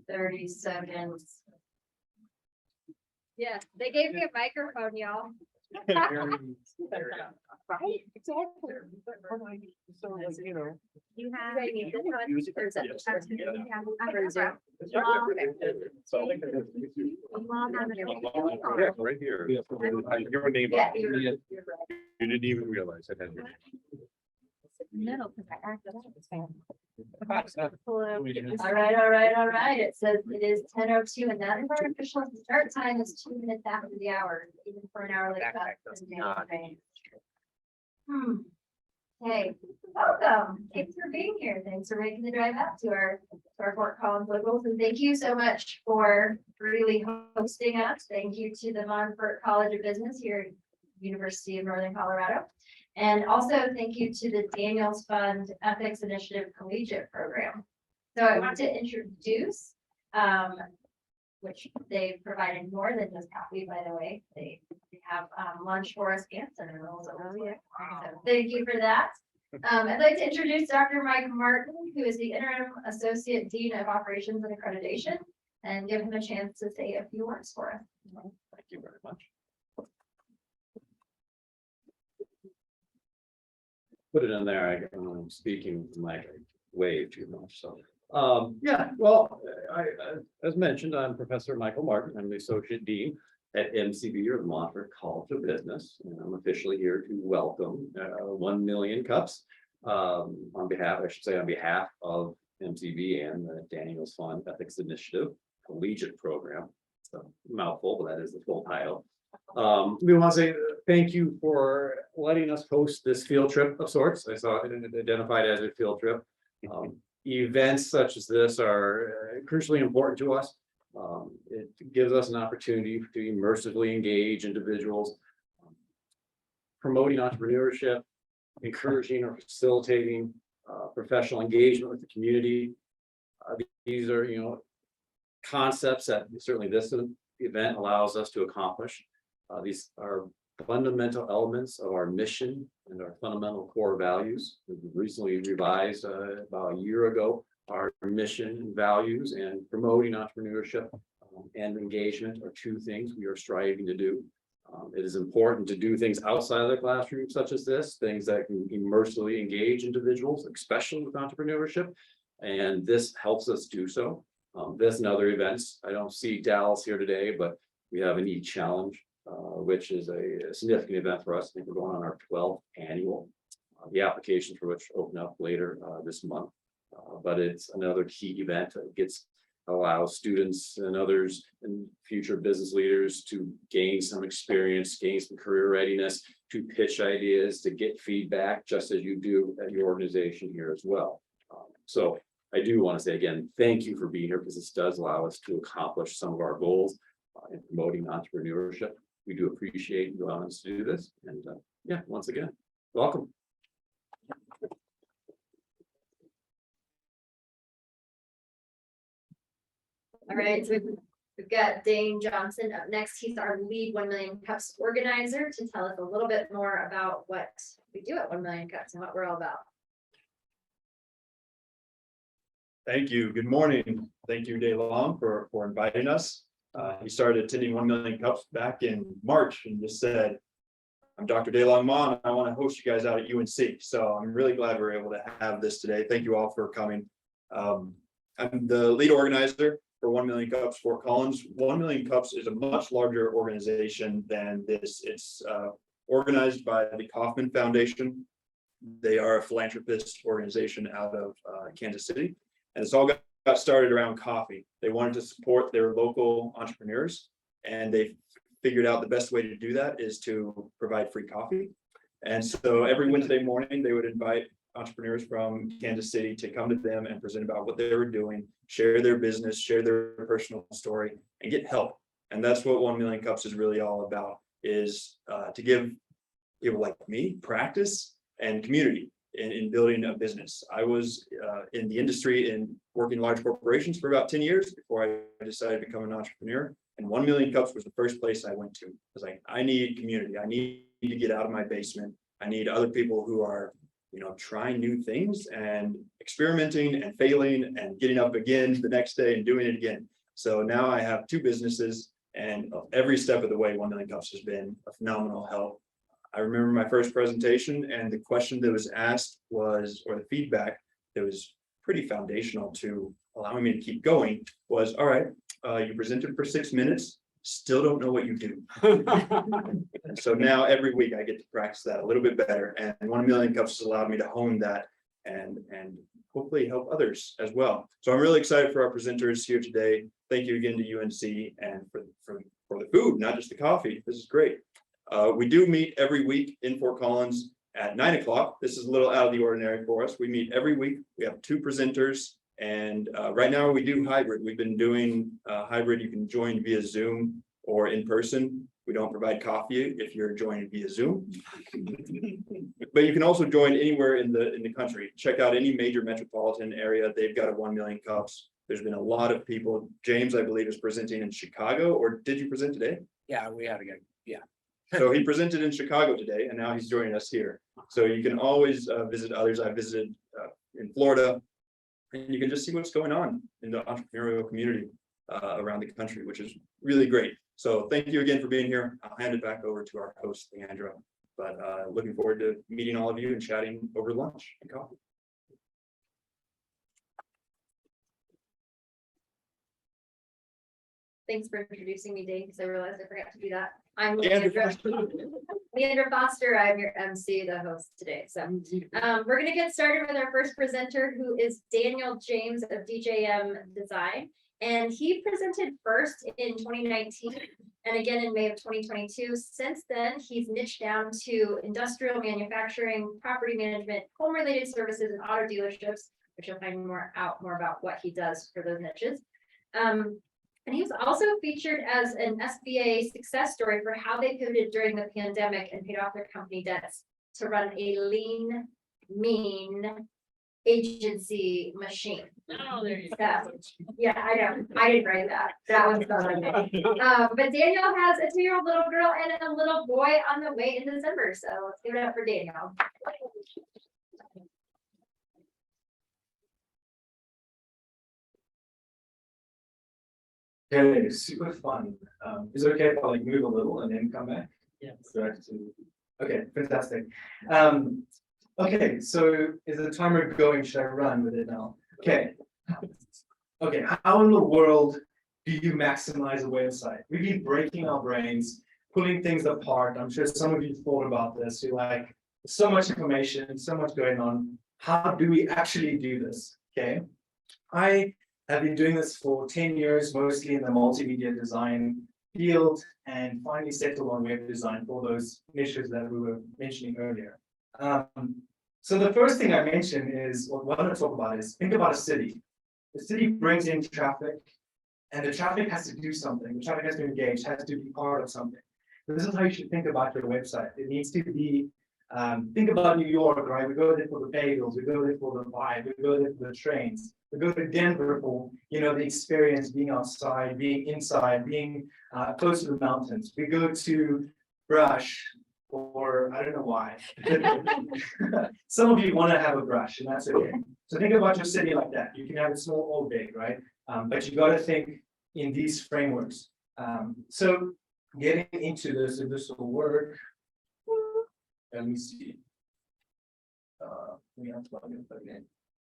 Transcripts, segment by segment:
Thirty seconds. Yeah, they gave me a microphone, y'all. Right, exactly. So, like, you know. You have. Or is it- Yeah, right here. Your name. Yeah, You you're right. didn't even realize I had. No, because I acted out. it. All right. It says it is 10:02 and that is our official start time is 2 minutes after the hour, even for an hour late. Hey, welcome. Thanks for being here. Thanks for making the drive out to our Fort Collins locals. And thank you so much for really hosting us. Thank you to the Monfort College of Business here at University of Northern Colorado. And also thank you to the Daniels Fund Ethics Initiative Collegiate Program. So I want to introduce, which they provided more than just coffee, by the way. They have lunch for us and cinnamon rolls. So thank you for that. I'd like to introduce Dr. Mike Martin, who is the Interim Associate Dean of Operations and Accreditation, and give him a chance to say a few words for us. Thank you very much. Put it in there. I'm speaking with my way too much. So, yeah, well, as mentioned, I'm Professor Michael Martin. I'm the Associate Dean at MCB, or the Monfort College of Business. And I'm officially here to welcome 1 million cups on behalf of MCB and the Daniels Fund Ethics Initiative Collegiate Program. It's a mouthful, but that is the full title. We want to say thank you for letting us host this field trip of sorts. I saw it identified as a field trip. Events such as this are crucially important to us. It gives us an opportunity to immersively engage individuals, promoting entrepreneurship, encouraging or facilitating professional engagement with the community. These are, concepts that certainly this event allows us to accomplish. These are fundamental elements of our mission and our fundamental core values. We recently revised about a year ago our mission and values, and promoting entrepreneurship and engagement are two things we are striving to do. It is important to do things outside of the classroom, such as this, things that can immersively engage individuals, especially with entrepreneurship, and this helps us do so. This and other events, I don't see Dallas here today, but we have an e-challenge, which is a significant event for us. I think we're going on our 12th annual. The applications for which open up later this month. But it's another key event that allows students and others and future business leaders to gain some experience, gain some career readiness, to pitch ideas, to get feedback, just as you do at your organization here as well. So I do want to say again, thank you for being here, because this does allow us to accomplish some of our goals in promoting entrepreneurship. We do appreciate you allowing us to do this. And yeah, once again, welcome. All right, so we've got Dane Johnson up next. He's our lead 1 Million Cups organizer to tell us a little bit more about what we do at 1 Million Cups and what we're all about. Thank you. Good morning. Thank you, Dave Long, for inviting us. He started attending 1 Million Cups back in March and just said, I'm Dr. DeLong Ma, and I want to host you guys out at UNC. So I'm really glad we're able to have this today. Thank you all for coming. I'm the lead organizer for 1 Million Cups Fort Collins. 1 Million Cups is a much larger organization than this. It's organized by the Kauffman Foundation. They are a philanthropist organization out of Kansas City. And it's all got started around coffee. They wanted to support their local entrepreneurs, and they figured out the best way to do that is to provide free coffee. And so every Wednesday morning, they would invite entrepreneurs from Kansas City to come to them and present about what they were doing, share their business, share their personal story, and get help. And that's what 1 Million Cups is really all about, is to give people like me practice and community. in building a business. I was in the industry and working large corporations for about 10 years before I decided to become an entrepreneur. And 1 Million Cups was the first place I went to. I was like, I need community. I need to get out of my basement. I need other people who are, trying new things and experimenting and failing and getting up again the next day and doing it again. So now I have 2 businesses, and every step of the way, 1 Million Cups has been a phenomenal help. I remember my first presentation, and the question that was asked was, or the feedback that was pretty foundational to allowing me to keep going was, all right, you presented for 6 minutes, still don't know what you do. And so now every week I get to practice that a little bit better, and 1 Million Cups has allowed me to hone that and hopefully help others as well. So I'm really excited for our presenters here today. Thank you again to UNC and for the food, not just the coffee. This is great. We do meet every week in Fort Collins at 9 o'clock. This is a little out of the ordinary for us. We meet every week. We have 2 presenters, and right now we do hybrid. We've been doing hybrid. You can join via Zoom or in person. We don't provide coffee if you're joining via Zoom, but you can also join anywhere in the country. Check out any major metropolitan area. They've got a 1 Million Cups. There's been a lot of people. James, I believe, is presenting in Chicago, or did you present today? Yeah, we had to go. Yeah. So he presented in Chicago today, and now he's joining us here. So you can always visit others. I visited in Florida, and you can just see what's going on in the entrepreneurial community around the country, which is really great. So thank you again for being here. I'll hand it back over to our host, Leandra. But looking forward to meeting all of you and chatting over lunch and coffee. Thanks for introducing me, Dave, because I realized I forgot to do that. I'm Leandra Foster. I'm your MC, the host today. So we're going to get started with our first presenter, who is Daniel James of DJM Design. And he presented first in 2019 and again in May of 2022. Since then, he's niched down to industrial manufacturing, property management, home-related services, and auto dealerships, which you'll find more about what he does for those niches. And he was also featured as an SBA success story for how they pivoted during the pandemic and paid off their company debts to run a lean, mean agency machine. Oh, there you go. Yeah, I know. I didn't write that. That was but Daniel has a 2-year-old little girl and a little boy on the way in December. So let's give it up for Daniel. Okay, super fun. Is it okay if I move a little and then come back? Yes. Okay, fantastic. Okay, so is the timer going? Should I run with it now? Okay. Okay, how in the world do you maximize a website? We've been breaking our brains, pulling things apart. I'm sure some of you thought about this. You're like, so much information, so much going on. How do we actually do this? Okay. I have been doing this for 10 years, mostly in the multimedia design field, and finally settled on web design for those niches that we were mentioning earlier. So the first thing I mentioned is, what I want to talk about is, think about a city. The city brings in traffic, and the traffic has to do something. The traffic has to engage, has to be part of something. This is how you should think about your website. It needs to be, think about New York, right? We go there for the bagels, we go there for the vibe, we go there for the trains. We go to Denver for, the experience, being outside, being inside, being close to the mountains. We go to Brush, or I don't know why. Some of you want to have a brush, and that's okay. So think about your city like that. You can have it small or big, right? But you got to think in these frameworks. So getting into this, if this will work. Let me see. We have to plug in.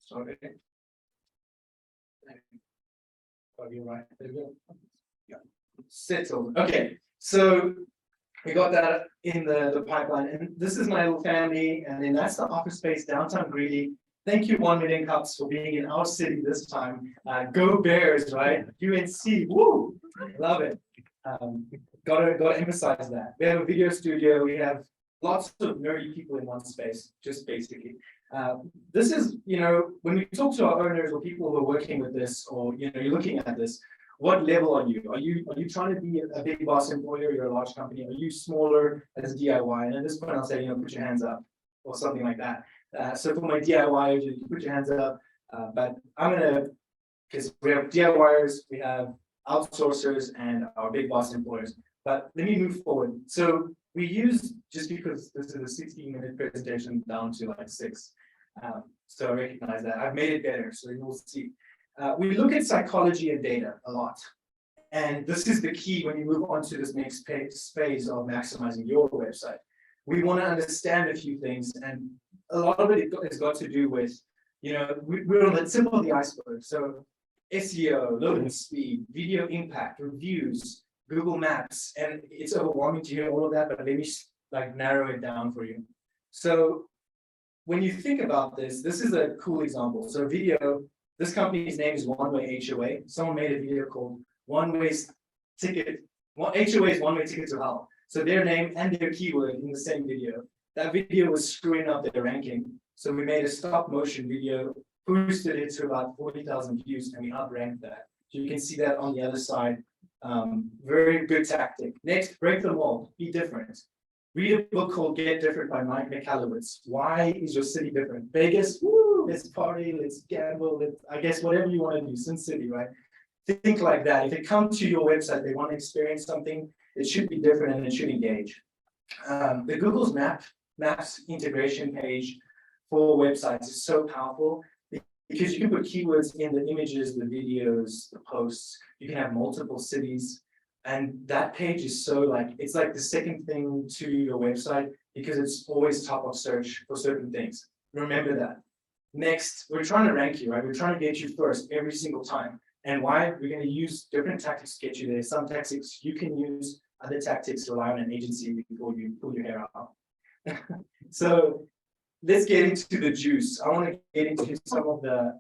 Sorry. Oh, you're right. There we go. Yeah. Settled. Okay. So we got that in the pipeline, and this is my little family, and then that's the office space downtown Greeley. Thank you, 1 Million Cups, for being in our city this time. Go Bears, right? UNC, woo! Love it. Gotta emphasize that. We have a video studio. We have lots of nerdy people in one space, just basically. This is, when we talk to our owners or people who are working with this, or you're looking at this, what level are you? Are you trying to be a big boss employer? You're a large company. Are you smaller as DIY? And at this point, I'll say, put your hands up or something like that. So for my DIYers, you can put your hands up, but I'm gonna, because we have DIYers, we have outsourcers and our big boss employers. But let me move forward. So we use, just because this is a 16-minute presentation down to like 6. So I recognize that. I've made it better, so you'll see. We look at psychology and data a lot. And this is the key when you move on to this next phase of maximizing your website. We want to understand a few things, and a lot of it has got to do with, we're on the tip of the iceberg. So SEO, loading speed, video impact, reviews, Google Maps, and it's overwhelming to hear all of that, but let me narrow it down for you. So when you think about this, this is a cool example. So video, this company's name is One Way HOA. Someone made a video called One Way Ticket. HOA is One Way Ticket to Hell. So their name and their keyword in the same video. That video was screwing up their ranking. So we made a stop motion video, boosted it to about 40,000 views, and we outranked that. So you can see that on the other side. Very good tactic. Next, break the mold, be different. Read a book called Get Different by Mike McAllowitz. Why is your city different? Vegas, woo, let's party, let's gamble, I guess whatever you want to do, Sin City, right? Think like that. If they come to your website, they want to experience something, it should be different and it should engage. The Google's Maps integration page for websites is so powerful because you can put keywords in the images, the videos, the posts. You can have multiple cities. And that page is so it's like the second thing to your website because it's always top of search for certain things. Remember that. Next, we're trying to rank you, right? We're trying to get you first every single time. And why? We're going to use different tactics to get you there. Some tactics you can use, other tactics rely on an agency before you pull your hair out. So let's get into the juice. I want to get into some of the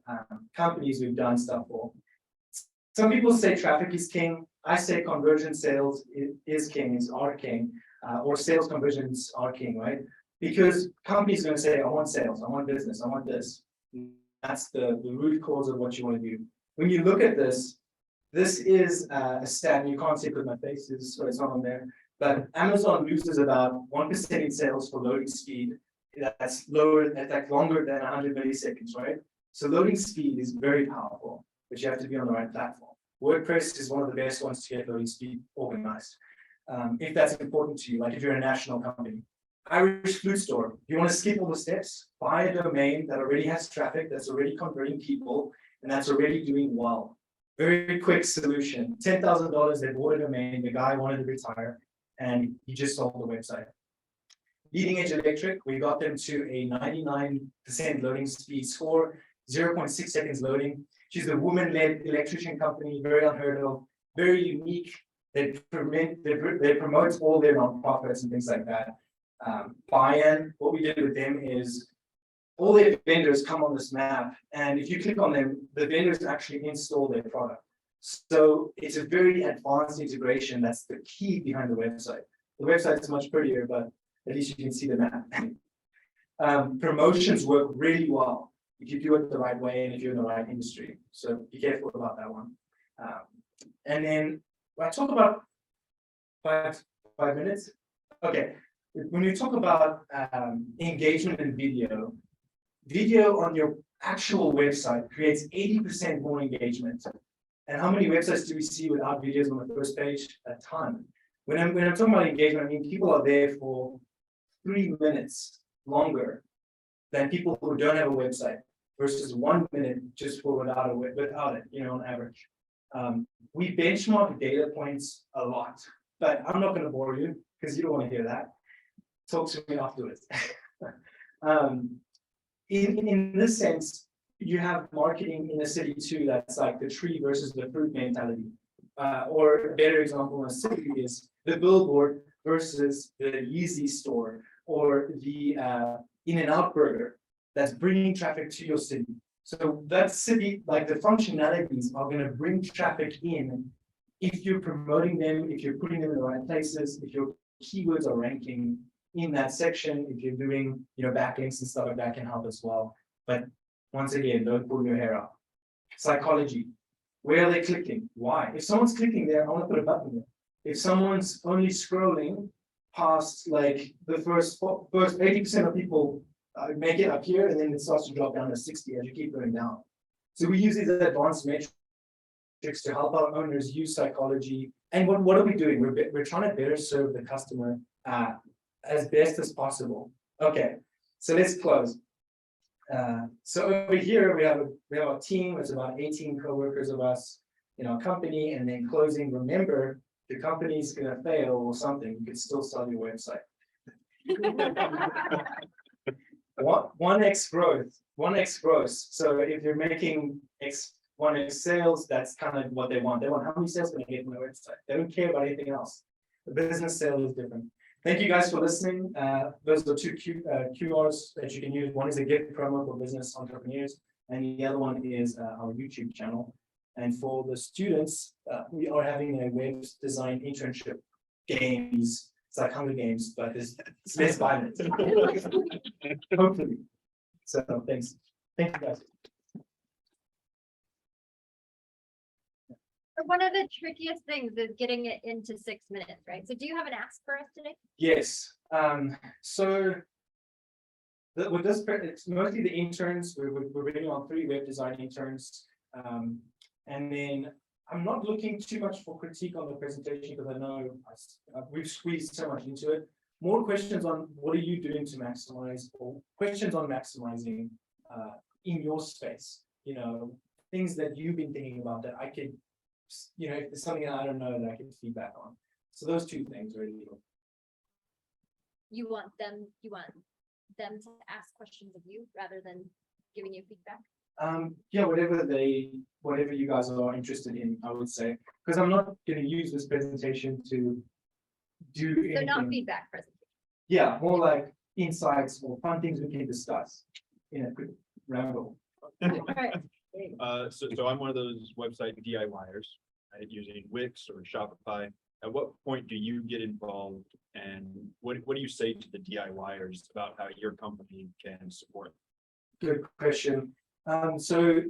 companies we've done stuff for. Some people say traffic is king. I say conversion sales is king, are king, or sales conversions are king, right? Because companies are going to say, I want sales, I want business, I want this. That's the root cause of what you want to do. When you look at this, this is a stat, and you can't see it because my face is, so it's not on there, but Amazon loses about 1% in sales for loading speed. That's lower, that's longer than 100 milliseconds, right? So loading speed is very powerful, but you have to be on the right platform. WordPress is one of the best ones to get loading speed organized. If that's important to you, like if you're a national company. Irish Flute Store, if you want to skip all the steps, buy a domain that already has traffic, that's already converting people, and that's already doing well. Very quick solution. $10,000, they bought a domain, the guy wanted to retire, and he just sold the website. Leading Edge Electric, we got them to a 99% loading speed score, 0.6 seconds loading. She's a woman-led electrician company, very unheard of, very unique. They promote all their nonprofits and things like that. Buy-in, what we did with them is all their vendors come on this map, and if you click on them, the vendors actually install their product. So it's a very advanced integration. That's the key behind the website. The website is much prettier, but at least you can see the map. Promotions work really well if you do it the right way and if you're in the right industry. So be careful about that one. And then when I talk about five minutes, okay. When you talk about engagement in video on your actual website creates 80% more engagement. And how many websites do we see without videos on the first page? A ton. When I'm talking about engagement, I mean people are there for 3 minutes longer than people who don't have a website versus 1 minute just for without it, on average. We benchmark data points a lot, but I'm not going to bore you because you don't want to hear that. Talk to me afterwards. In this sense, you have marketing in a city too that's like the tree versus the fruit mentality. Or a better example in a city is the billboard versus the Yeezy store or the In-N-Out burger that's bringing traffic to your city. So that city, like the functionalities are going to bring traffic in if you're promoting them, if you're putting them in the right places, if your keywords are ranking in that section, if you're doing, backlinks and stuff like that can help as well. But once again, don't pull your hair out. Psychology. Where are they clicking? Why? If someone's clicking there, I want to put a button there. If someone's only scrolling past like the first 80% of people make it up here, and then it starts to drop down to 60 as you keep going down. So we use these advanced metrics to help our owners use psychology. And what are we doing? We're trying to better serve the customer as best as possible. Okay, so let's close. So over here we have a team. It's about 18 co-workers of us in our company, and then closing. Remember, the company's gonna fail or something. You can still sell your website. 1x growth, 1x gross. So if you're making 1x sales, that's kind of what they want. They want how many sales can I get from the website. They don't care about anything else. The business sale is different. Thank you guys for listening. Those are two QRs that you can use. One is a gift promo for business entrepreneurs, and the other one is our YouTube channel. And for the students, we are having a web design internship games. It's like Hunger Games, but it's less violent. Hopefully. So thanks. Thank you guys. One of the trickiest things is getting it into 6 minutes, right? So do you have an ask for us today? Yes. So with this, it's mostly the interns. We're bringing on 3 web design interns. And then I'm not looking too much for critique on the presentation because I know we've squeezed so much into it. More questions on what are you doing to maximize, or questions on maximizing in your space. You know, things that you've been thinking about that I could, you know, if there's something that I don't know that I can feedback on. So those 2 things really. You want them to ask questions of you rather than giving you feedback? Yeah, whatever you guys are interested in, I would say, because I'm not going to use this presentation to do So anything. not feedback presentation. Yeah, more like insights or fun things we can discuss in a quick ramble. All right. So I'm one of those website DIYers, right, using Wix or Shopify. At what point do you get involved, and what do you say to the DIYers about how your company can support? Good question. So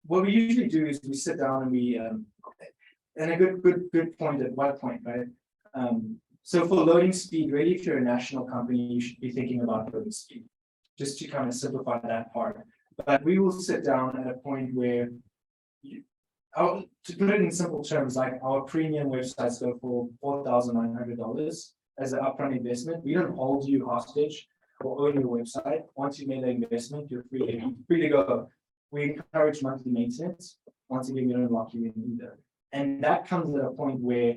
what we usually do is we sit down and we and a good point at what point, right? So for loading speed, really, if you're a national company, you should be thinking about loading speed, just to kind of simplify that part. But we will sit down at a point where to put it in simple terms, like our premium websites go for $4,900 as an upfront investment. We don't hold you hostage or own your website. Once you made the investment, you're free to go. We encourage monthly maintenance. Once again, we don't lock you in either. And that comes at a point where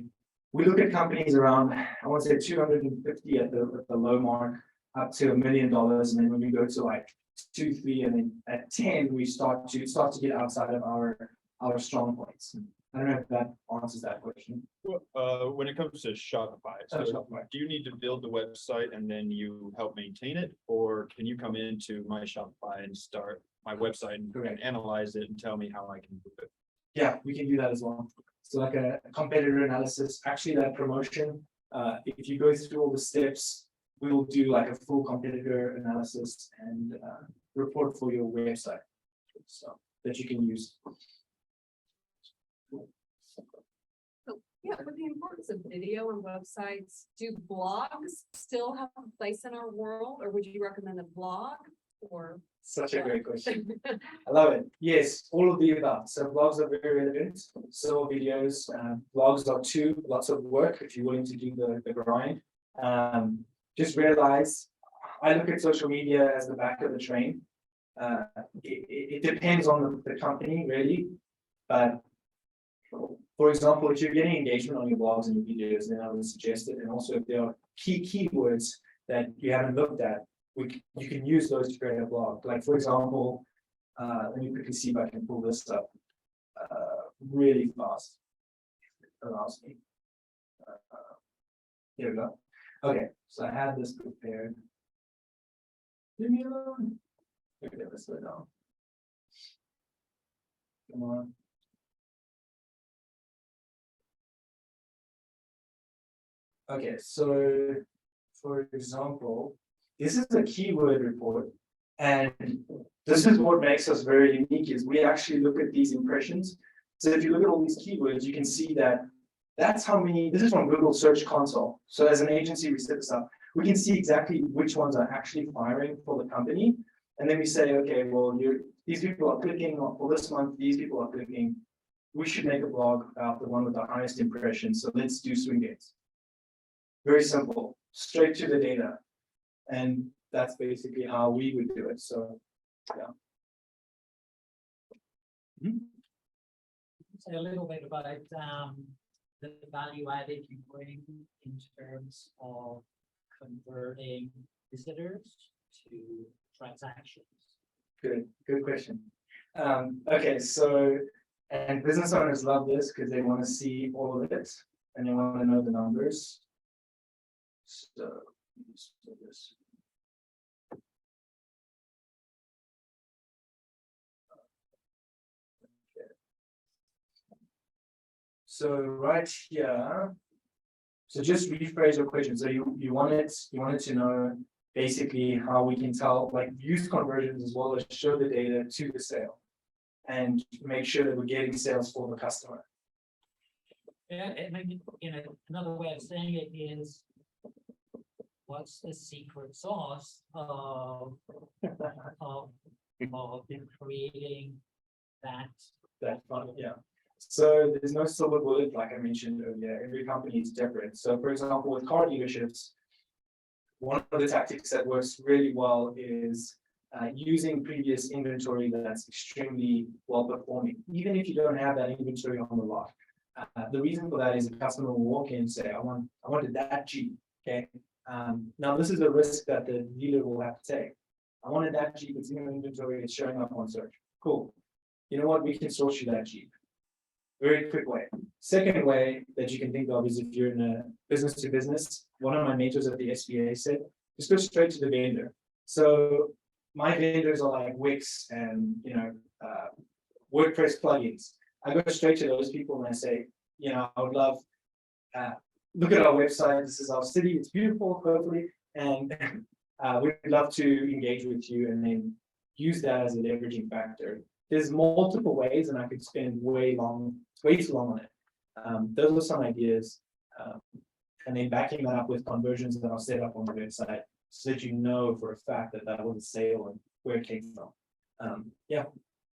we look at companies around, I want to say 250 at the low mark, up to $1 million. And then when we go to like 2, 3, and then at 10, we start to get outside of our strong points. I don't know if that answers that question. When it comes to Shopify, so Shopify. do you need to build the website and then you help maintain it, or can you come into my Shopify and start my website and Correct. analyze it and tell me how I can improve it? Yeah, we can do that as well. So like a competitor analysis, actually that promotion, if you go through all the steps, we will do like a full competitor analysis and report for your website, so that you can use. Yeah, with the importance of video and websites, do blogs still have a place in our world, or would you recommend a blog or? Such a great question. I love it. Yes, all of the above. So blogs are very relevant. So videos, blogs are too, lots of work if you're willing to do the grind. Just realize, I look at social media as the back of the train. It depends on the company really, but for example, if you're getting engagement on your blogs and your videos, then I would suggest it. And also if there are key keywords that you haven't looked at, you can use those to create a blog. Like for example, let me quickly see if I can pull this up really fast. It allows me. Here we go. Okay, so I had this prepared. Leave me alone. Okay, let's slow down. Come on. Okay, so for example, this is a keyword report, and this is what makes us very unique is we actually look at these impressions. So if you look at all these keywords, you can see that that's how many, this is from Google Search Console. So as an agency, we set this up. we can see exactly which ones are actually firing for the company. And then we say, okay, well, these people are clicking for this month, these people are clicking. We should make a blog about the one with the highest impressions. So let's do swing dates. Very simple, straight to the data. And that's basically how we would do it. So, yeah. Say a little bit about the value added you bring in terms of converting visitors to transactions. Good question. Okay, so, and business owners love this because they want to see all of it and they want to know the numbers. So, let's do this. So right here, so just rephrase your question. So you wanted to know basically how we can tell, like, use conversions as well as show the data to the sale and make sure that we're getting sales for the customer. Yeah, and maybe, another way of saying it is, what's the secret sauce of creating that? That fun, yeah. So there's no silver bullet, like I mentioned earlier. Every company is different. So for example, with car dealerships, one of the tactics that works really well is using previous inventory that's extremely well performing, even if you don't have that inventory on the lot. The reason for that is a customer will walk in and say, I wanted that Jeep. Okay. Now this is a risk that the dealer will have to take. I wanted that Jeep, it's in your inventory, it's showing up on search. Cool. You know what? We can source you that Jeep. Very quick way. Second way that you can think of is if you're in a business to business. One of my mentors at the SBA said, just go straight to the vendor. So my vendors are like Wix and WordPress plugins. I go straight to those people and I say, I would love, look at our website. This is our city. It's beautiful, hopefully, and we'd love to engage with you and then use that as a leveraging factor. There's multiple ways, and I could spend way too long on it. Those are some ideas, and then backing that up with conversions that I'll set up on the website, so that you know for a fact that that was a sale and where it came from. Yeah.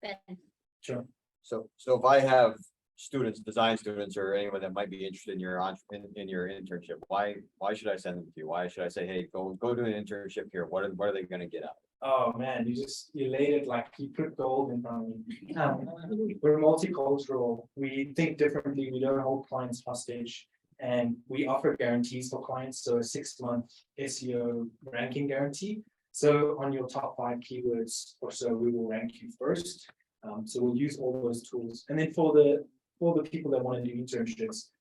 Ben. Sure. So if I have students, design students, or anyone that might be interested in your in your internship, why should I send them to you? Why should I say, hey, go do an internship here? What are they going to get out? Oh man, you laid it like you put gold in front of me. We're multicultural. We think differently. We don't hold clients hostage, and we offer guarantees for clients. So a 6-month SEO ranking guarantee. So on your top 5 keywords or so, we will rank you first. So we'll use all those tools. And then for the people that want to do internships,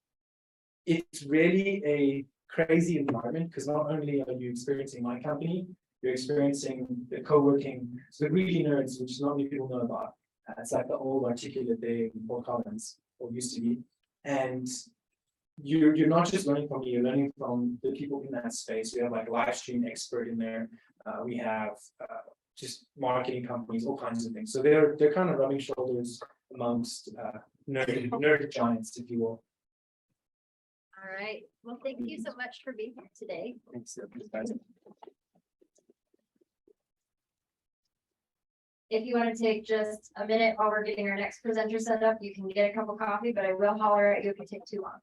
it's really a crazy environment because not only are you experiencing my company, you're experiencing the co-working, so the greedy nerds, which not many people know about. It's like the old articulate day in Fort Collins, or used to be. And you're not just learning from me, you're learning from the people in that space. We have like live stream expert in there. We have just marketing companies, all kinds of things. So they're kind of rubbing shoulders amongst nerd giants, if you will. All right. Well, thank you so much for being here today. Thanks. If you want to take just a minute while we're getting our next presenter set up, you can get a cup of coffee, but I will holler at you if you take too long.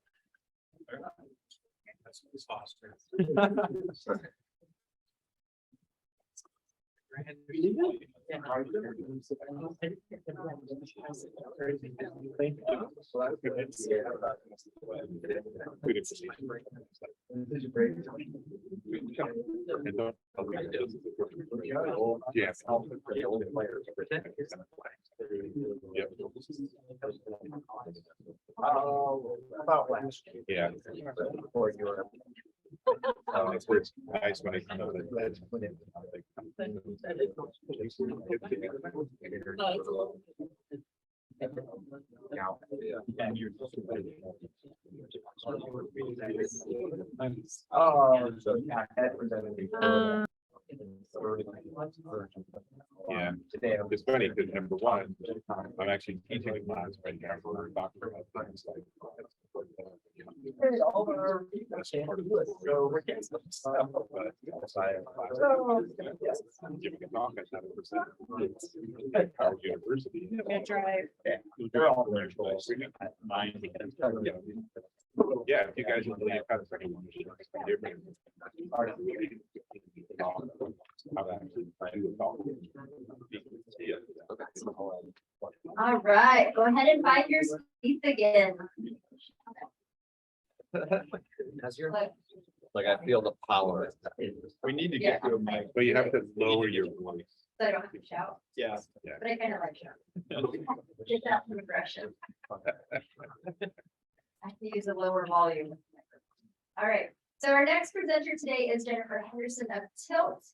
About last year. Yeah. Before you were. It's nice when it comes Yeah, it's funny because number one, I'm actually teaching a class right now for a doctor of things like. So we're getting some stuff, but outside of class, I'm giving a talk at 7%. Howard University. They're all there. Yeah, if you guys are really kind of different. All right, go ahead and find your seats again. Like I feel the power. We need to get to a mic. But you have to lower your voice. So I don't have to shout, Yeah. but I kind of like shouting. Get that from aggression. I have to use a lower volume. All right, so our next presenter today is Jennifer Henderson of Tilt.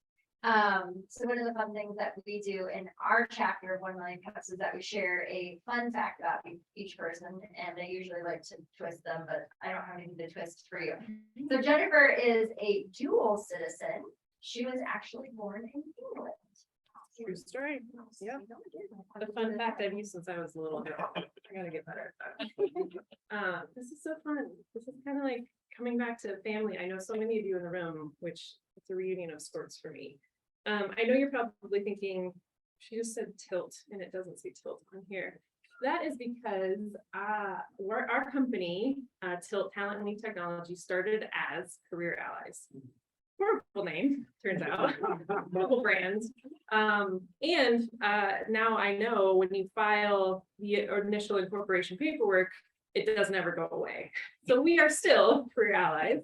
So one of the fun things that we do in our chapter of 1 Million Cups is that we share a fun fact about each person, and I usually like to twist them, but I don't have anything to twist for you. So Jennifer is a dual citizen. She was actually born in England. True story. Yeah. The fun fact I've used since I was a little girl. I gotta get better at that. This is so fun. This is kind of like coming back to family. I know so many of you in the room, which it's a reunion of sorts for me. I know you're probably thinking, she just said tilt and it doesn't say tilt on here. That is because our company, Tilt Talent and New Technology, started as Career Allies. Horrible name, turns out, horrible brand. And now I know when you file the initial incorporation paperwork, it doesn't ever go away. So we are still Career Allies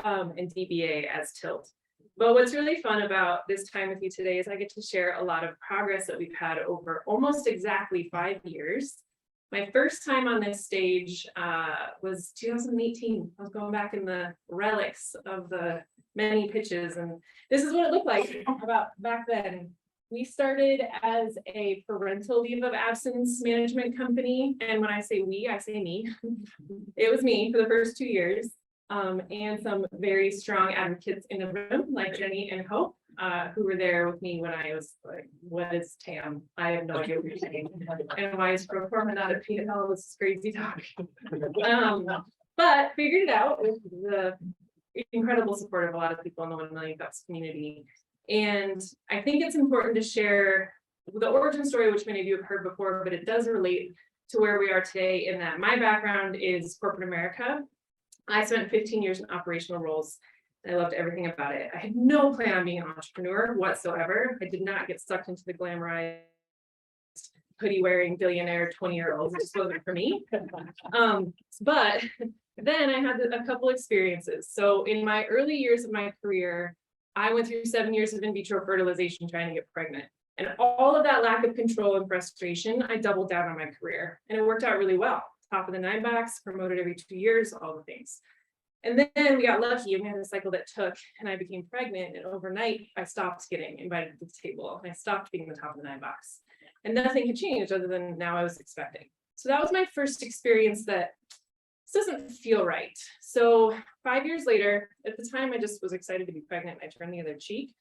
and DBA as Tilt. But what's really fun about this time with you today is I get to share a lot of progress that we've had over almost exactly 5 years. My first time on this stage was 2018. I was going back in the relics of the many pitches, and this is what it looked like about back then. We started as a parental leave of absence management company, and when I say we, I say me. It was me for the first 2 years, and some very strong advocates in the room, like Jenny and Hope, who were there with me when I was like, "What is TAM? I have no idea what you're saying, and why is pro forma not a P&L? This is crazy talk." But figured it out with the incredible support of a lot of people in the 1 Million Cups community. And I think it's important to share the origin story, which many of you have heard before, but it does relate to where we are today in that my background is corporate America. I spent 15 years in operational roles. I loved everything about it. I had no plan on being an entrepreneur whatsoever. I did not get sucked into the glamorized hoodie wearing billionaire 20-year-olds. It just wasn't for me. But then I had a couple experiences. So in my early years of my career, I went through 7 years of in vitro fertilization trying to get pregnant. And all of that lack of control and frustration, I doubled down on my career. And it worked out really well. Top of the 9 box, promoted every 2 years, all the things. And then we got lucky and we had a cycle that took, and I became pregnant. And overnight, I stopped getting invited to the table. And I stopped being the top of the 9 box. And nothing had changed other than now I was expecting. So that was my first experience that this doesn't feel right. So 5 years later, at the time I just was excited to be pregnant. I turned the other cheek.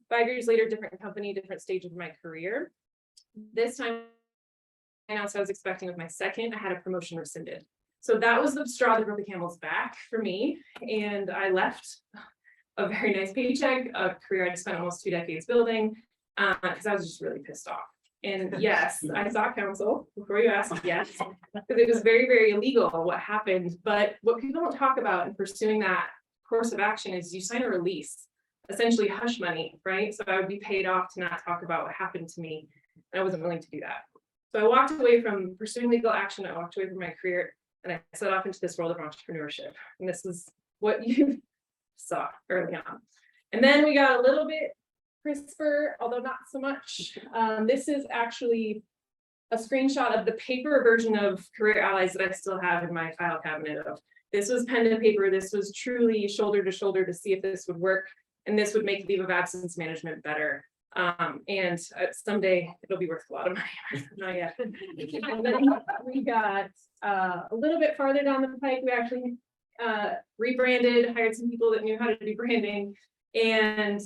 5 years later, different company, different stage of my career. This time I announced I was expecting with my second, I had a promotion rescinded. So that was the straw that broke the camel's back for me. And I left a very nice paycheck, a career I'd spent almost 2 decades building, because I was just really pissed off. And yes, I sought counsel before you asked, yes, because it was very, very illegal what happened. But what people don't talk about in pursuing that course of action is you sign a release, essentially hush money, right? So I would be paid off to not talk about what happened to me. And I wasn't willing to do that. So I walked away from pursuing legal action. I walked away from my career and I set off into this world of entrepreneurship. And this is what you saw early on. And then we got a little bit crisper, although not so much. This is actually a screenshot of the paper version of Career Allies that I still have in my file cabinet of. This was pen to paper. This was truly shoulder to shoulder to see if this would work. And this would make leave of absence management better. And someday it'll be worth a lot of money. Not yet. And then we got a little bit farther down the pike. We actually rebranded, hired some people that knew how to do branding. and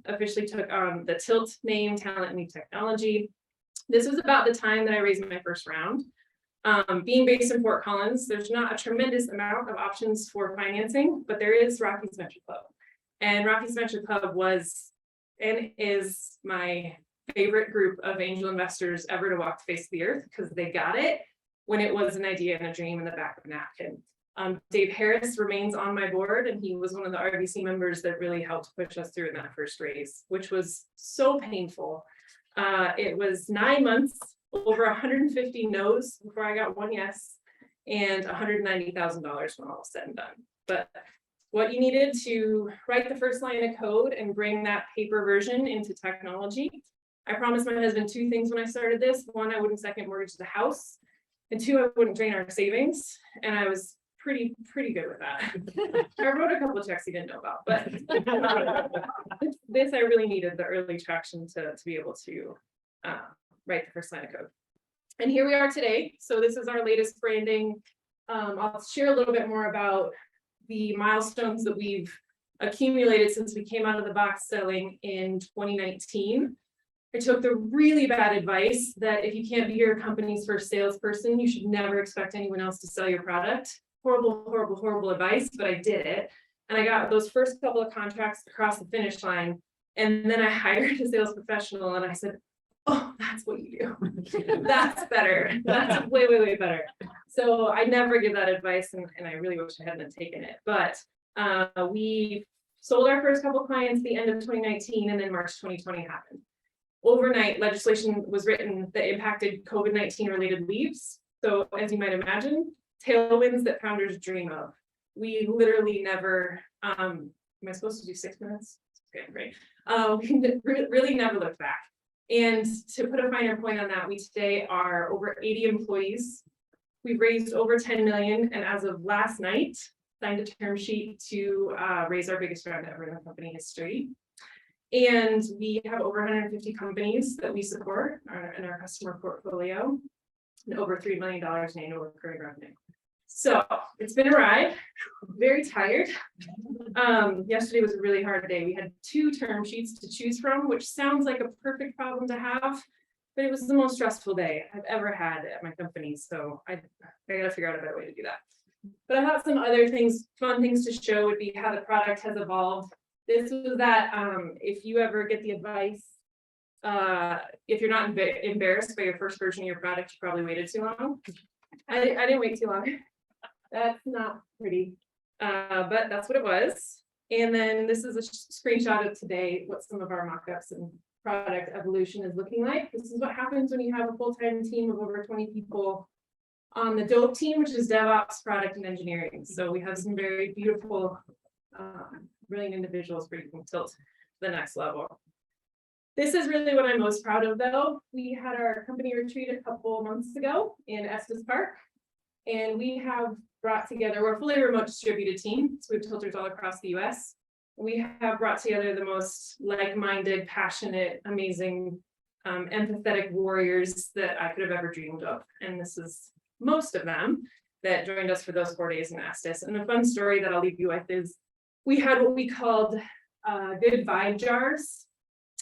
officially took on the Tilt name, Talent and New Technology. This was about the time that I raised my first round. Being based in Fort Collins, there's not a tremendous amount of options for financing, but there is Rocky's Venture Club. And Rocky's Venture Club was and is my favorite group of angel investors ever to walk the face of the earth, because they got it when it was an idea and a dream in the back of a napkin. Dave Harris remains on my board, and he was one of the RVC members that really helped push us through in that first raise, which was so painful. It was 9 months, over 150 no's before I got one yes, and $190,000 when all was said and done. But what you needed to write the first line of code and bring that paper version into technology. I promised my husband 2 things when I started this. 1, I wouldn't second mortgage the house, and 2, I wouldn't drain our savings. And I was pretty good with that. I wrote a couple of checks he didn't know about, but this I really needed the early traction to be able to write the first line of code. And here we are today. So this is our latest branding. I'll share a little bit more about the milestones that we've accumulated since we came out of the box selling in 2019. I took the really bad advice that if you can't be your company's first salesperson, you should never expect anyone else to sell your product. Horrible advice, but I did it. And I got those first couple of contracts across the finish line. And then I hired a sales professional and I said, oh, that's what you do. That's better. That's way better. So I never give that advice, and I really wish I hadn't taken it. But we sold our first couple clients the end of 2019, and then March 2020 happened. Overnight, legislation was written that impacted COVID-19 related leaves. So as you might imagine, tailwinds that founders dream of. We literally never, am I supposed to do 6 minutes? Okay, great. We really never looked back. And to put a finer point on that, we today are over 80 employees. We've raised over 10 million, and as of last night, signed a term sheet to raise our biggest round ever in the company history. And we have over 150 companies that we support in our customer portfolio, and over $3 million in annual recurring revenue. So it's been a ride, very tired. Yesterday was a really hard day. We had 2 term sheets to choose from, which sounds like a perfect problem to have, but it was the most stressful day I've ever had at my company. So I gotta figure out a better way to do that. But I thought some other things, fun things to show would be how the product has evolved. This was that if you ever get the advice, if you're not embarrassed by your first version of your product, you probably waited too long. I didn't wait too long. That's not pretty, but that's what it was. And then this is a screenshot of today, what some of our mock-ups and product evolution is looking like. This is what happens when you have a full-time team of over 20 people on the DOPE team, which is DevOps, product, and engineering. So we have some very beautiful, brilliant individuals where you can tilt to the next level. This is really what I'm most proud of, though. We had our company retreat a couple months ago in Estes Park, and we have brought together, we're a fully remote distributed team, so we have tilters all across the US. We have brought together the most like-minded, passionate, amazing, empathetic warriors that I could have ever dreamed of. And this is most of them that joined us for those 4 days in Estes. And a fun story that I'll leave you with is we had what we called good vibe jars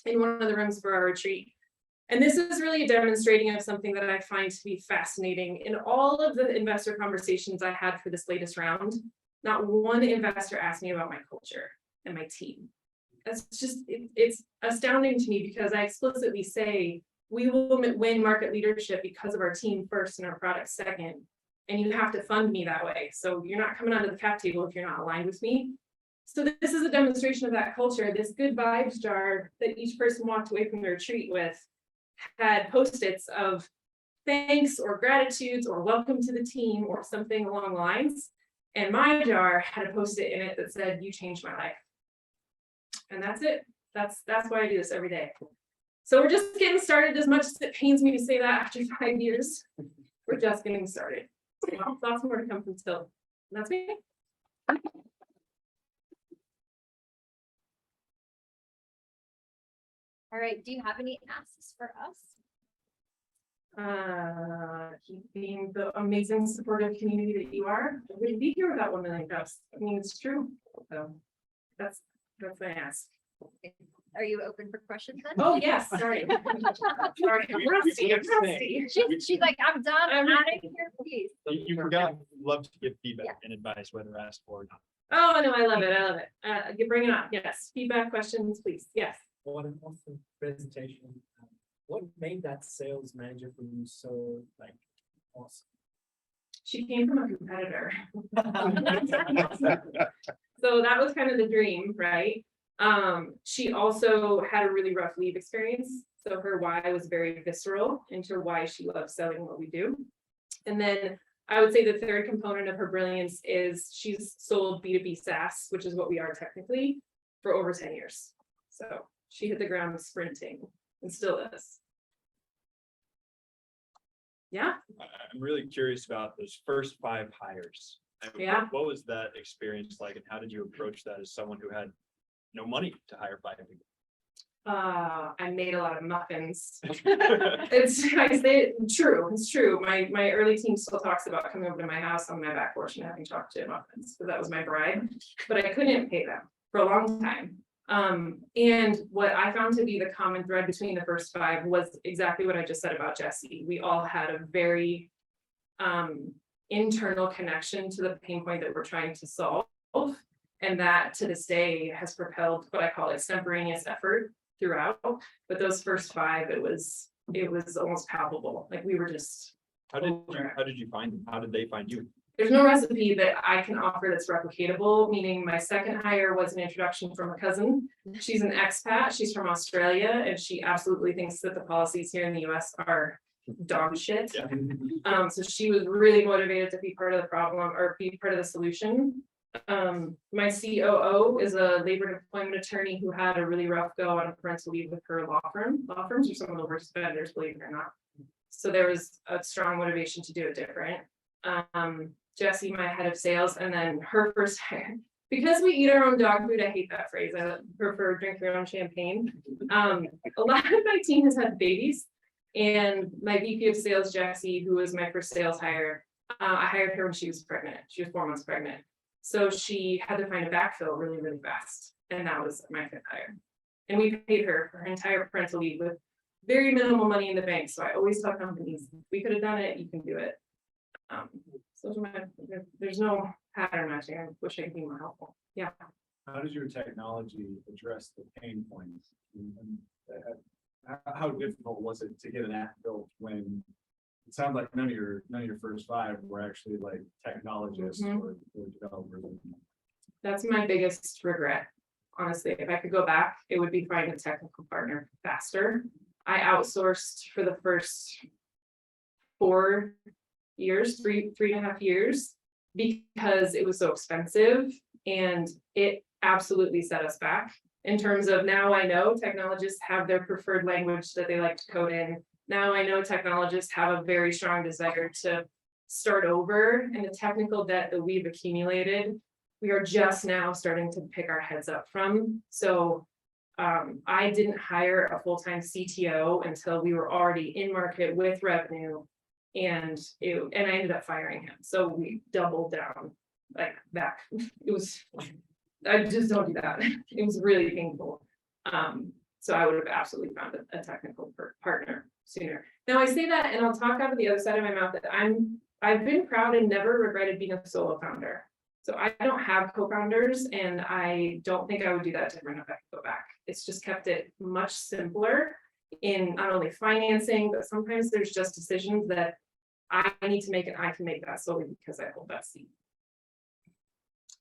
in one of the rooms for our retreat. And this is really a demonstrating of something that I find to be fascinating. In all of the investor conversations I had for this latest round, not one investor asked me about my culture and my team. That's just, it's astounding to me, because I explicitly say, we will win market leadership because of our team first and our product second. And you have to fund me that way. So you're not coming onto the cap table if you're not aligned with me. So this is a demonstration of that culture. This good vibes jar that each person walked away from the retreat with had Post-its of thanks or gratitudes or welcome to the team or something along the lines. And my jar had a Post-it in it that said, you changed my life. And that's it. That's why I do this every day. So we're just getting started. As much as it pains me to say that after 5 years, we're just getting started. Lots more to come from Tilt. And that's me. All right, do you have any asks for us? Keep being the amazing supportive community that you are. I wouldn't be here without 1 million cups. I mean, it's true. So that's That's my ask. Are you open for questions then? Oh, yes, sorry. Sorry, I'm rusty, I'm rusty. She's like, I'm done, I'm out of here, please. You forgot, love to give feedback and advice, whether asked or not. Oh, no, I love it, I love it. You bring it on, yes. Feedback, questions, please, yes. What an awesome presentation. What made that sales manager for you so like awesome? She came from a competitor. So that was kind of the dream, right? She also had a really rough leave experience. So her why was very visceral into why she loves selling what we do. And then I would say the third component of her brilliance is she's sold B2B SaaS, which is what we are technically, for over 10 years. So she hit the ground sprinting and still is. Yeah. I'm really curious about those first 5 hires. I mean, Yeah. What was that experience like, and how did you approach that as someone who had no money to hire 5 people? I made a lot of muffins. I say true, it's true. My early team still talks about coming over to my house on my back porch and having chocolate muffins, so that was my bribe, but I couldn't pay them for a long time. And what I found to be the common thread between the first 5 was exactly what I just said about Jessie. We all had a very internal connection to the pain point that we're trying to solve. And that to this day has propelled what I call extemporaneous effort throughout. But those first 5, it was almost palpable. Like we were just. How did you find them? How did they find you? There's no recipe that I can offer that's replicatable, meaning my second hire was an introduction from a cousin. She's an expat, she's from Australia, and she absolutely thinks that the policies here in the US are dog shit. Yeah. So she was really motivated to be part of the problem or be part of the solution. My COO is a labor and employment attorney who had a really rough go on a parental leave with her law firm. Law firms are some of the worst vendors, believe it or not. So there was a strong motivation to do it different. Jessie, my head of sales, and then her first hire. Because we eat our own dog food, I hate that phrase. I prefer drink your own champagne. A lot of my team has had babies, and my VP of sales, Jessie, who was my first sales hire, I hired her when she was pregnant. She was 4 months pregnant. So she had to find a backfill really, really fast. And that was my 5th hire. And we paid her for her entire parental leave with very minimal money in the bank. So I always tell companies, if we could have done it, you can do it. So there's no pattern matching. I wish I could be more helpful. Yeah. How does your technology address the pain points? How difficult was it to get an app built when it sounds like none of your first 5 were actually like technologists or developers? That's my biggest regret. Honestly, if I could go back, it would be find a technical partner faster. I outsourced for the first 4 years, three and a half years, because it was so expensive, and it absolutely set us back in terms of now I know technologists have their preferred language that they like to code in. Now I know technologists have a very strong desire to start over, and the technical debt that we've accumulated, we are just now starting to pick our heads up from. So I didn't hire a full-time CTO until we were already in market with revenue. And I ended up firing him. So we doubled down like that. I just don't do that. It was really painful. So I would have absolutely found a technical partner sooner. Now I say that, and I'll talk out of the other side of my mouth that I've been proud and never regretted being a solo founder. So I don't have co-founders, and I don't think I would do that different if I could go back. It's just kept it much simpler in not only financing, but sometimes there's just decisions that I need to make, and I can make that solely because I hold that seat.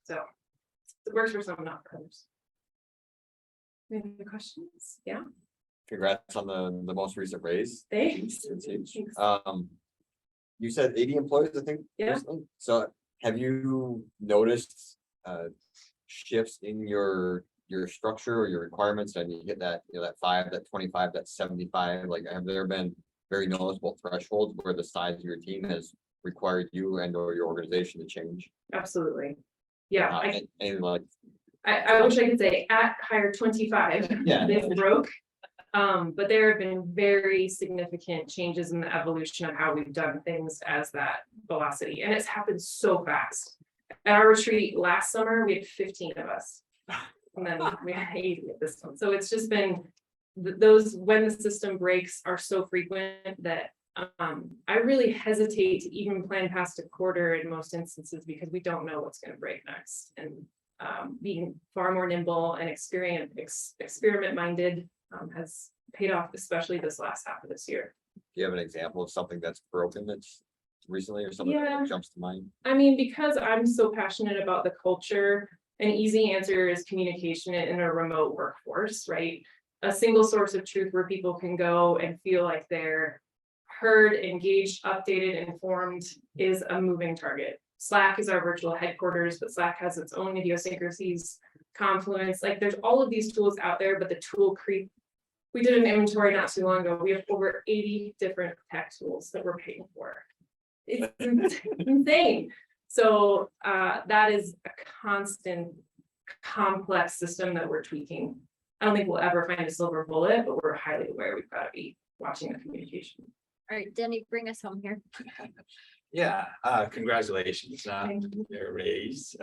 So it works for some, not for others. Any other questions? Yeah, Congrats on the most recent raise. thanks. Thanks. You said 80 employees, I think. Yeah. recently? So have you noticed shifts in your structure or your requirements, and you hit that, that 5, that 25, that 75? Like, have there been very noticeable thresholds where the size of your team has required you and or your organization to change? Absolutely. Yeah, And like, I wish I could say at hire 25. Yeah. This broke. But there have been very significant changes in the evolution of how we've done things as that velocity, and it's happened so fast. At our retreat last summer, we had 15 of us. And then we had 80 at this one. So it's just been, those, when the system breaks are so frequent that I really hesitate to even plan past a quarter in most instances because we don't know what's gonna break next. And being far more nimble and experiment minded has paid off, especially this last half of this year. Do you have an example of something that's broken that's recently or something Yeah. that jumps to mind? I mean, because I'm so passionate about the culture, an easy answer is communication in a remote workforce, right? A single source of truth where people can go and feel like they're heard, engaged, updated, informed is a moving target. Slack is our virtual headquarters, but Slack has its own idiosyncrasies, Confluence, like there's all of these tools out there, but the tool creep. We did an inventory not too long ago. We have over 80 different tech tools that we're paying for. It's insane. So that is a constant complex system that we're tweaking. I don't think we'll ever find a silver bullet, but we're highly aware we've got to be watching the communication. All right, Denny, bring us home here. Yeah, congratulations on your raise.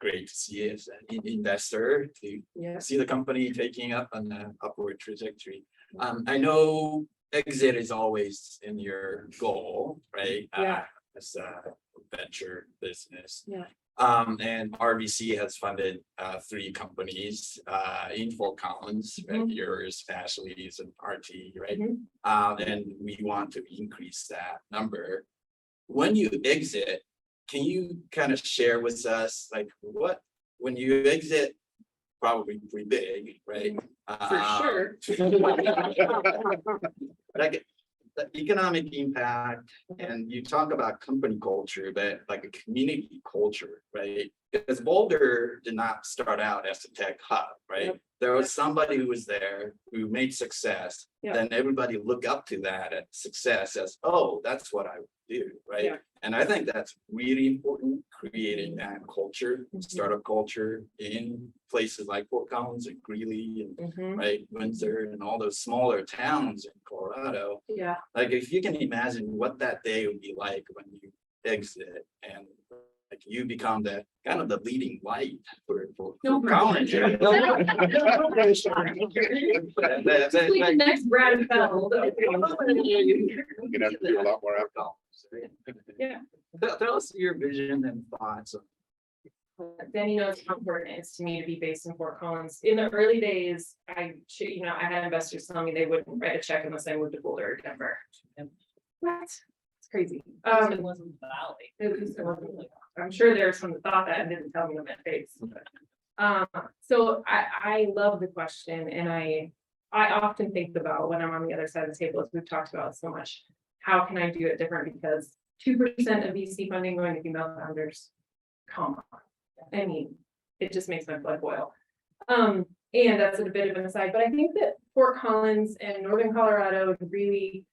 Great to see you as an investor, to Yes. see the company taking up on the upward trajectory. I know exit is always in your goal, right? Yeah. As a venture business. Yeah. And RBC has funded 3 companies in Fort Collins, right? Mhm. Yours, Ashley's, and RT, right? Mhm. And we want to increase that number. When you exit, can you kind of share with us, like, what, when you exit, probably pretty big, right? For sure. Like the economic impact, and you talk about company culture, but like a community culture, right? Because Boulder did not start out as a tech hub, right? Yep. There was somebody who was there who made success. Yeah. Then everybody look up to that at success as, oh, that's what I would do, right? Yeah. And I think that's really important, creating that culture, Mhm. startup culture in places like Fort Collins and Greeley and Mhm. right, Windsor and all those smaller towns in Colorado. Yeah. Like, if you can imagine what that day would be like when you exit and like you become the kind of the leading light for No, college. Just like the next Brad Feld. You can have to do a lot more after. Yeah. Tell us your vision and thoughts. Denny knows how important it is to me to be based in Fort Collins. In the early days, I had investors tell me they wouldn't write a check unless I moved to Boulder or Denver. What? It's crazy. It wasn't Valley. I'm sure there's some that thought that and didn't tell me to my face. So I love the question, and I often think about when I'm on the other side of the table, as we've talked about so much, how can I do it different? Because 2% of VC funding going to female founders, come on. I mean, it just makes my blood boil. And that's a bit of an aside, but I think that Fort Collins and Northern Colorado really,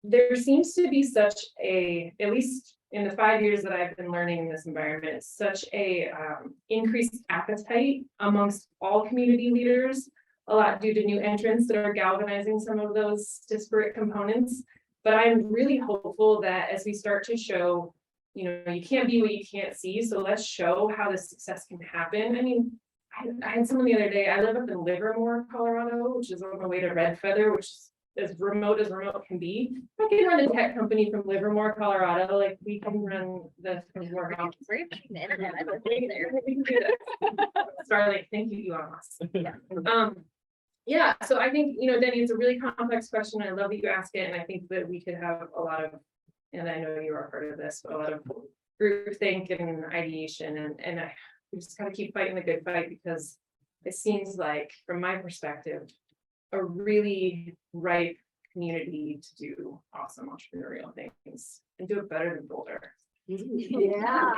there seems to be such a, at least in the 5 years that I've been learning in this environment, such a increased appetite amongst all community leaders, a lot due to new entrants that are galvanizing some of those disparate components. But I'm really hopeful that as we start to show, you can't be what you can't see. So let's show how this success can happen. I mean, I had someone the other day, I live up in Livermore, Colorado, which is on the way to Red Feather, which is as remote can be. I can run a tech company from Livermore, Colorado, like we can run the. We're using the internet. I don't think there. We can do that. Starlink, thank you, Elon Musk. Yeah, so I think, Denny, it's a really complex question. I love that you ask it, and I think that we could have a lot of, and I know you are part of this, but a lot of group think and ideation, and we just gotta keep fighting the good fight, because it seems like, from my perspective, a really ripe community to do awesome entrepreneurial things and do it better than Boulder. Yeah.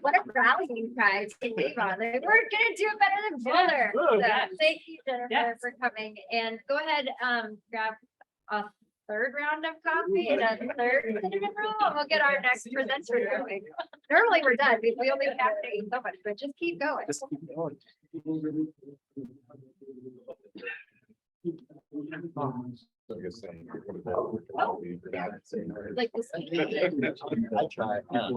What a rallying cry to leave on. We're gonna do it better than Boulder. So thank you, Jennifer, for coming. And go ahead, grab a third round of coffee and a third cinnamon roll, and we'll get our next presenter going. Normally we're done. We only have to eat so much, but just keep going. Just keep going. Like I was saying. Like this. I try. I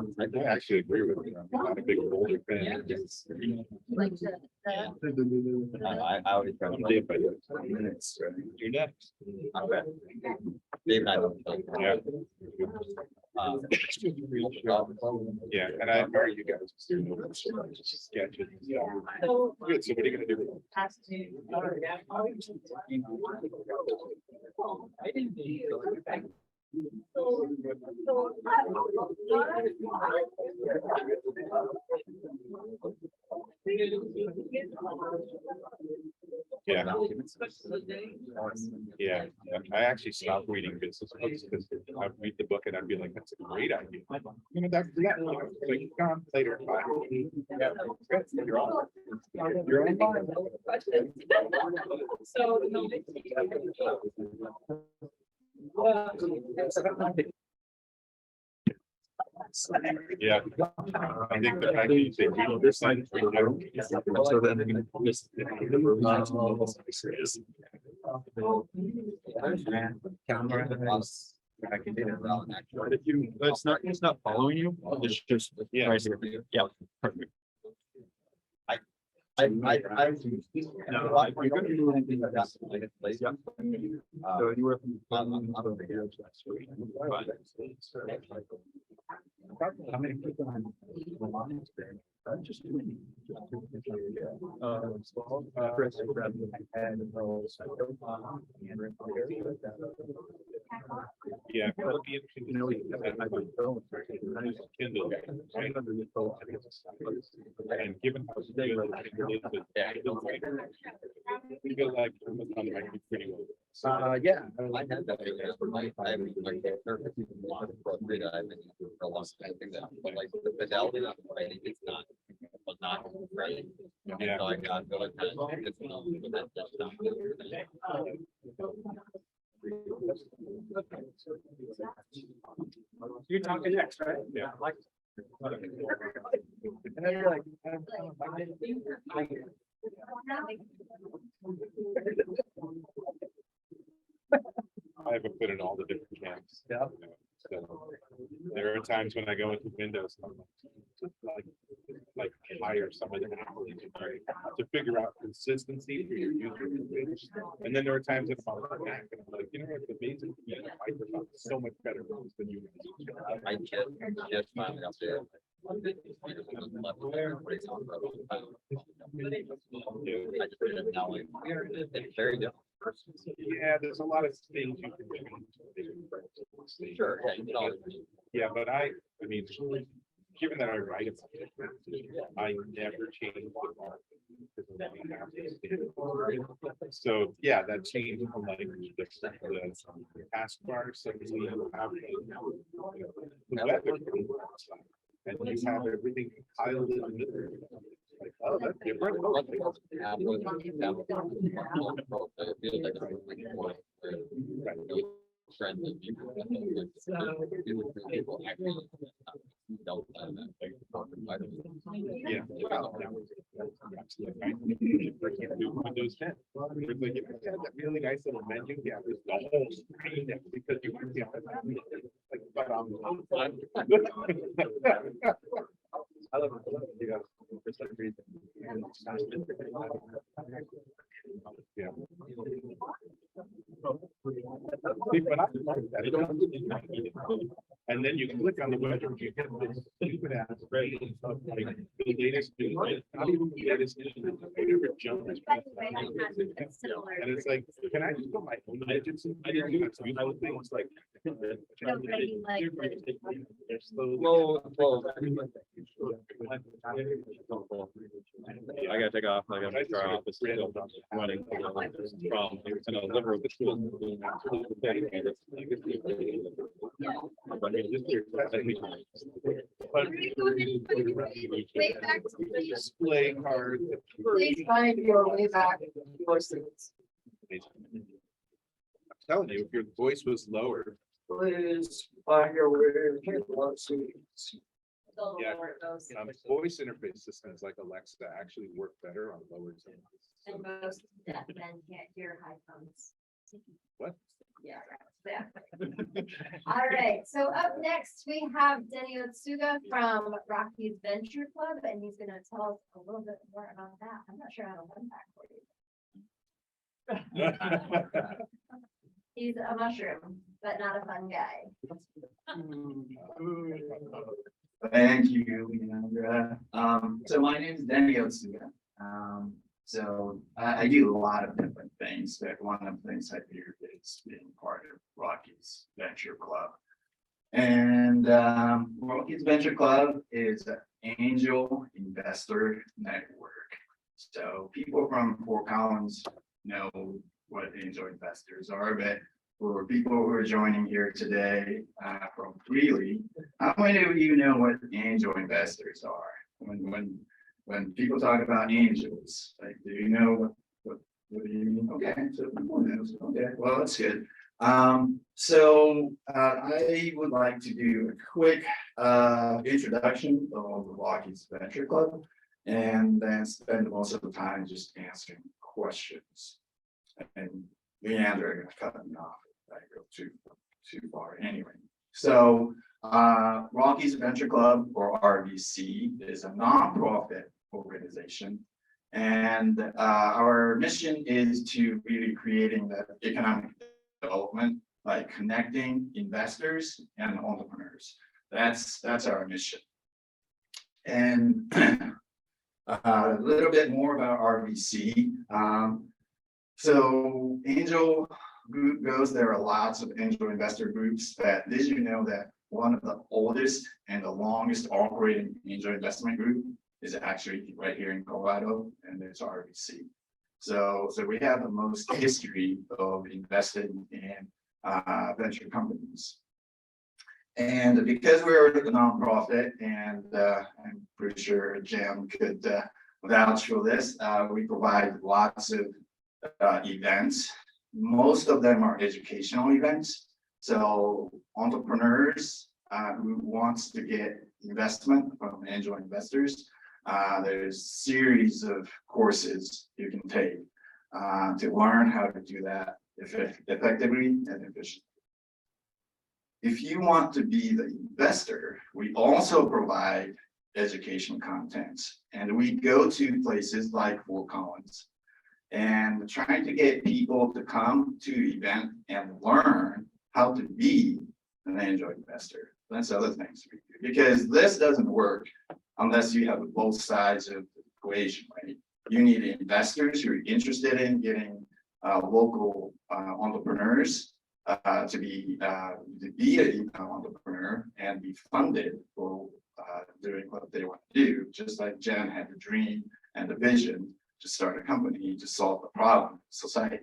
actually agree with you. I'm not a big boulder fan. Like the. I always try. Dave, by 20 minutes. You're next. Okay. Dave and I don't. Yeah. Um, Yeah, and I admire you guys. Sketches. Good, so what are you gonna do? Yeah. Yeah, I actually stopped reading business books because I'd read the book and I'd be like, that's a great idea. You know, that's like, gone later. Bye. Yeah, you're on. You're on. So. Yeah. I think the fact that you say read this side. So then this. I can do it well, actually. But if you, it's not following you, it's just, yeah. Yeah, perfect. You're gonna do anything like that, like a place. So you were. How many people on? Just too many. Yeah. That'll be interesting to know. Kindle. And given how good we feel like Amazon might be pretty well. Yeah. I had that. I haven't like appropriate. I've been for a long time. I think that, but like the fidelity of writing, it's not, but not right. Yeah. So I got really kind of difficult with that stuff. You're talking next, right? Yeah. And then you're like. I have a foot in all the different camps. Yeah. So there are times when I go into Windows, and I'm like hire somebody to figure out consistency for your user interface. And then there are times that I'm on the Mac and I'm like, you know what's amazing? Yeah, Microsoft is so much better than you. I just finally up there. I just did it now, like, it's very different. Yeah, there's a lot of things you can do. Sure, yeah, you can always. Yeah, but I mean, given that I write about it, I never change the mark. So, yeah, that changed from like the taskbar, suddenly you have the weather. And you have everything piled in the middle. Like, oh, that's different. Friendly people. People actually don't. Yeah. Windows 10. It's like, if you had that really nice little menu, yeah, there's the whole screen because you can get like, but I love it. Yeah. For some reason. Yeah. See, but I like that. It don't need it. And then you click on the web and you get this stupid ass rating of like the latest news, not even the latest news, whatever junk is. And it's like, can I just put my own agency? I didn't do it. So I was things like. I gotta take off. I gotta try off. It's still running from, you know, liver of the school. Way back to the- Display card. Please find your way back. I'm telling you, if your voice was lower. Please find your way. Yeah. Voice interface systems like Alexa actually work better on lower tones. And most deaf men can't hear high tones. What? Yeah. Yeah. All right, so up next, we have Denny Otsuga from Rockies Venture Club, and he's gonna tell us a little bit more about that. I'm not sure how to unpack for you. He's a mushroom, but not a fun guy. Thank you, Leandra. So my name is Denny Otsuga. So I do a lot of different things, but one of the things I do is being part of Rockies Venture Club. And Rockies Venture Club is an angel investor network. So people from Fort Collins know what angel investors are, but for people who are joining here today from Greeley, how many of you know what angel investors are? When people talk about angels, like, do you know what do you mean? Okay, so people know. Okay, well, that's good. So I would like to do a quick introduction of the Rockies Venture Club, and then spend most of the time just answering questions. And Leandra gonna cut me off if I go too far anyway. So Rockies Venture Club, or RVC, is a nonprofit organization. And our mission is to really creating the economic development by connecting investors and entrepreneurs. That's our mission. And a little bit more about RVC. So Angel Group goes, there are lots of angel investor groups, but did you know that one of the oldest and the longest operating angel investment group is actually right here in Colorado, and it's RVC. So we have the most history of investing in venture companies. And because we're a nonprofit, and I'm pretty sure Jim could vouch for this, we provide lots of events. Most of them are educational events. So entrepreneurs who wants to get investment from angel investors, there's series of courses you can take to learn how to do that effectively and efficiently. If you want to be the investor, we also provide education content, and we go to places like Fort Collins and trying to get people to come to the event and learn how to be an angel investor. That's other things we do, because this doesn't work unless you have both sides of the equation, right? You need investors who are interested in getting local entrepreneurs to be an entrepreneur and be funded for doing what they want to do. Just like Jen had the dream and the vision to start a company to solve the problem of society.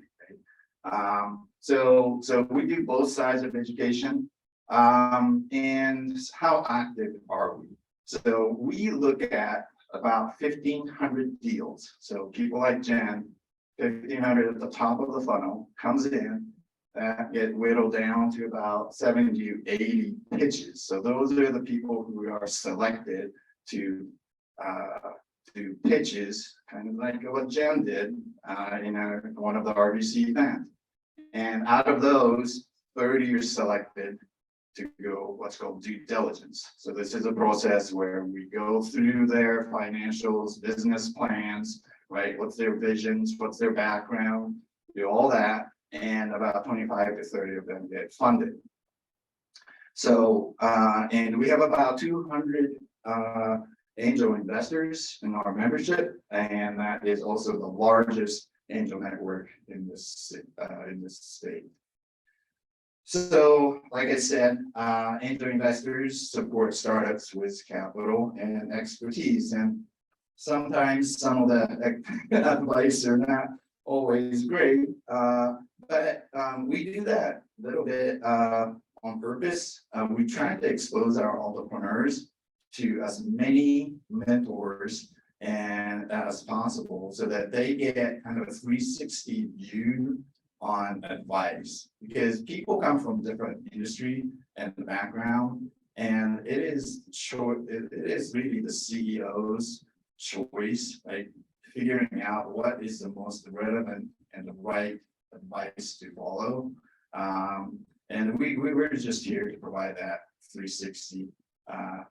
Right? So we do both sides of education. And how active are we? So we look at about 1,500 deals. So people like Jen, 1,500 at the top of the funnel comes in, that get whittled down to about 70 to 80 pitches. So those are the people who are selected to do pitches, kind of like what Jen did in one of the RVC events. And out of those, 30 are selected to go what's called due diligence. So this is a process where we go through their financials, business plans, right? What's their visions, what's their background, do all that, and about 25 to 30 of them get funded. So, and we have about 200 angel investors in our membership, and that is also the largest angel network in this state. So, like I said, angel investors support startups with capital and expertise, and sometimes some of the advice are not always great, but we do that a little bit on purpose. We try to expose our entrepreneurs to as many mentors and as possible, so that they get kind of a 360 view on advice, because people come from different industry and background, and it is really the CEO's choice, like figuring out what is the most relevant and the right advice to follow. And we were just here to provide that 360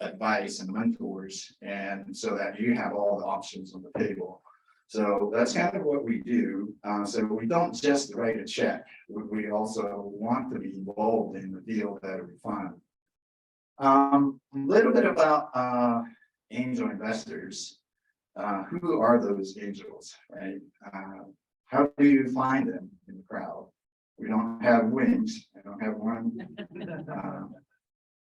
advice and mentors, and so that you have all the options on the table. So that's kind of what we do. So we don't just write a check. We also want to be involved in the deal that we fund. A little bit about angel investors. Who are those angels, right? How do you find them in the crowd? We don't have wings. I don't have one.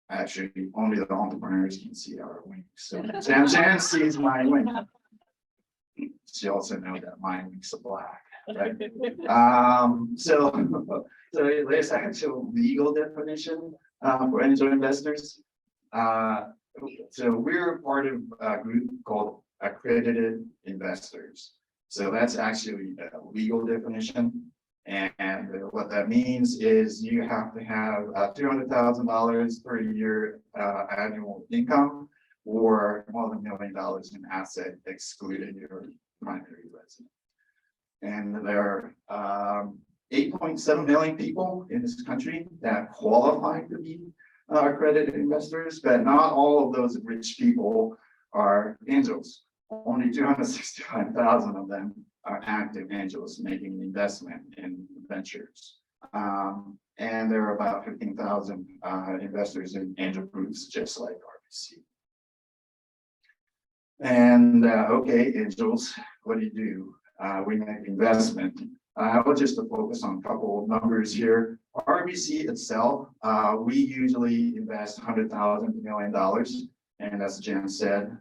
Actually, only the entrepreneurs can see our wings. So Jan sees my wing. She also knows that my wings are black, right? So there's actual legal definition for angel investors. So we're part of a group called accredited investors. So that's actually a legal definition. And what that means is you have to have $200,000 per year annual income, or more than $1 million in asset excluding your primary residence. And there are 8.7 million people in this country that qualify to be accredited investors, but not all of those rich people are angels. Only 265,000 of them are active angels making an investment in ventures. And there are about 15,000 investors in angel groups, just like RBC. And okay, angels, what do you do? We make investment. I will just focus on a couple of numbers here. RBC itself, we usually invest $100,000 to $1 million. And as Jen said,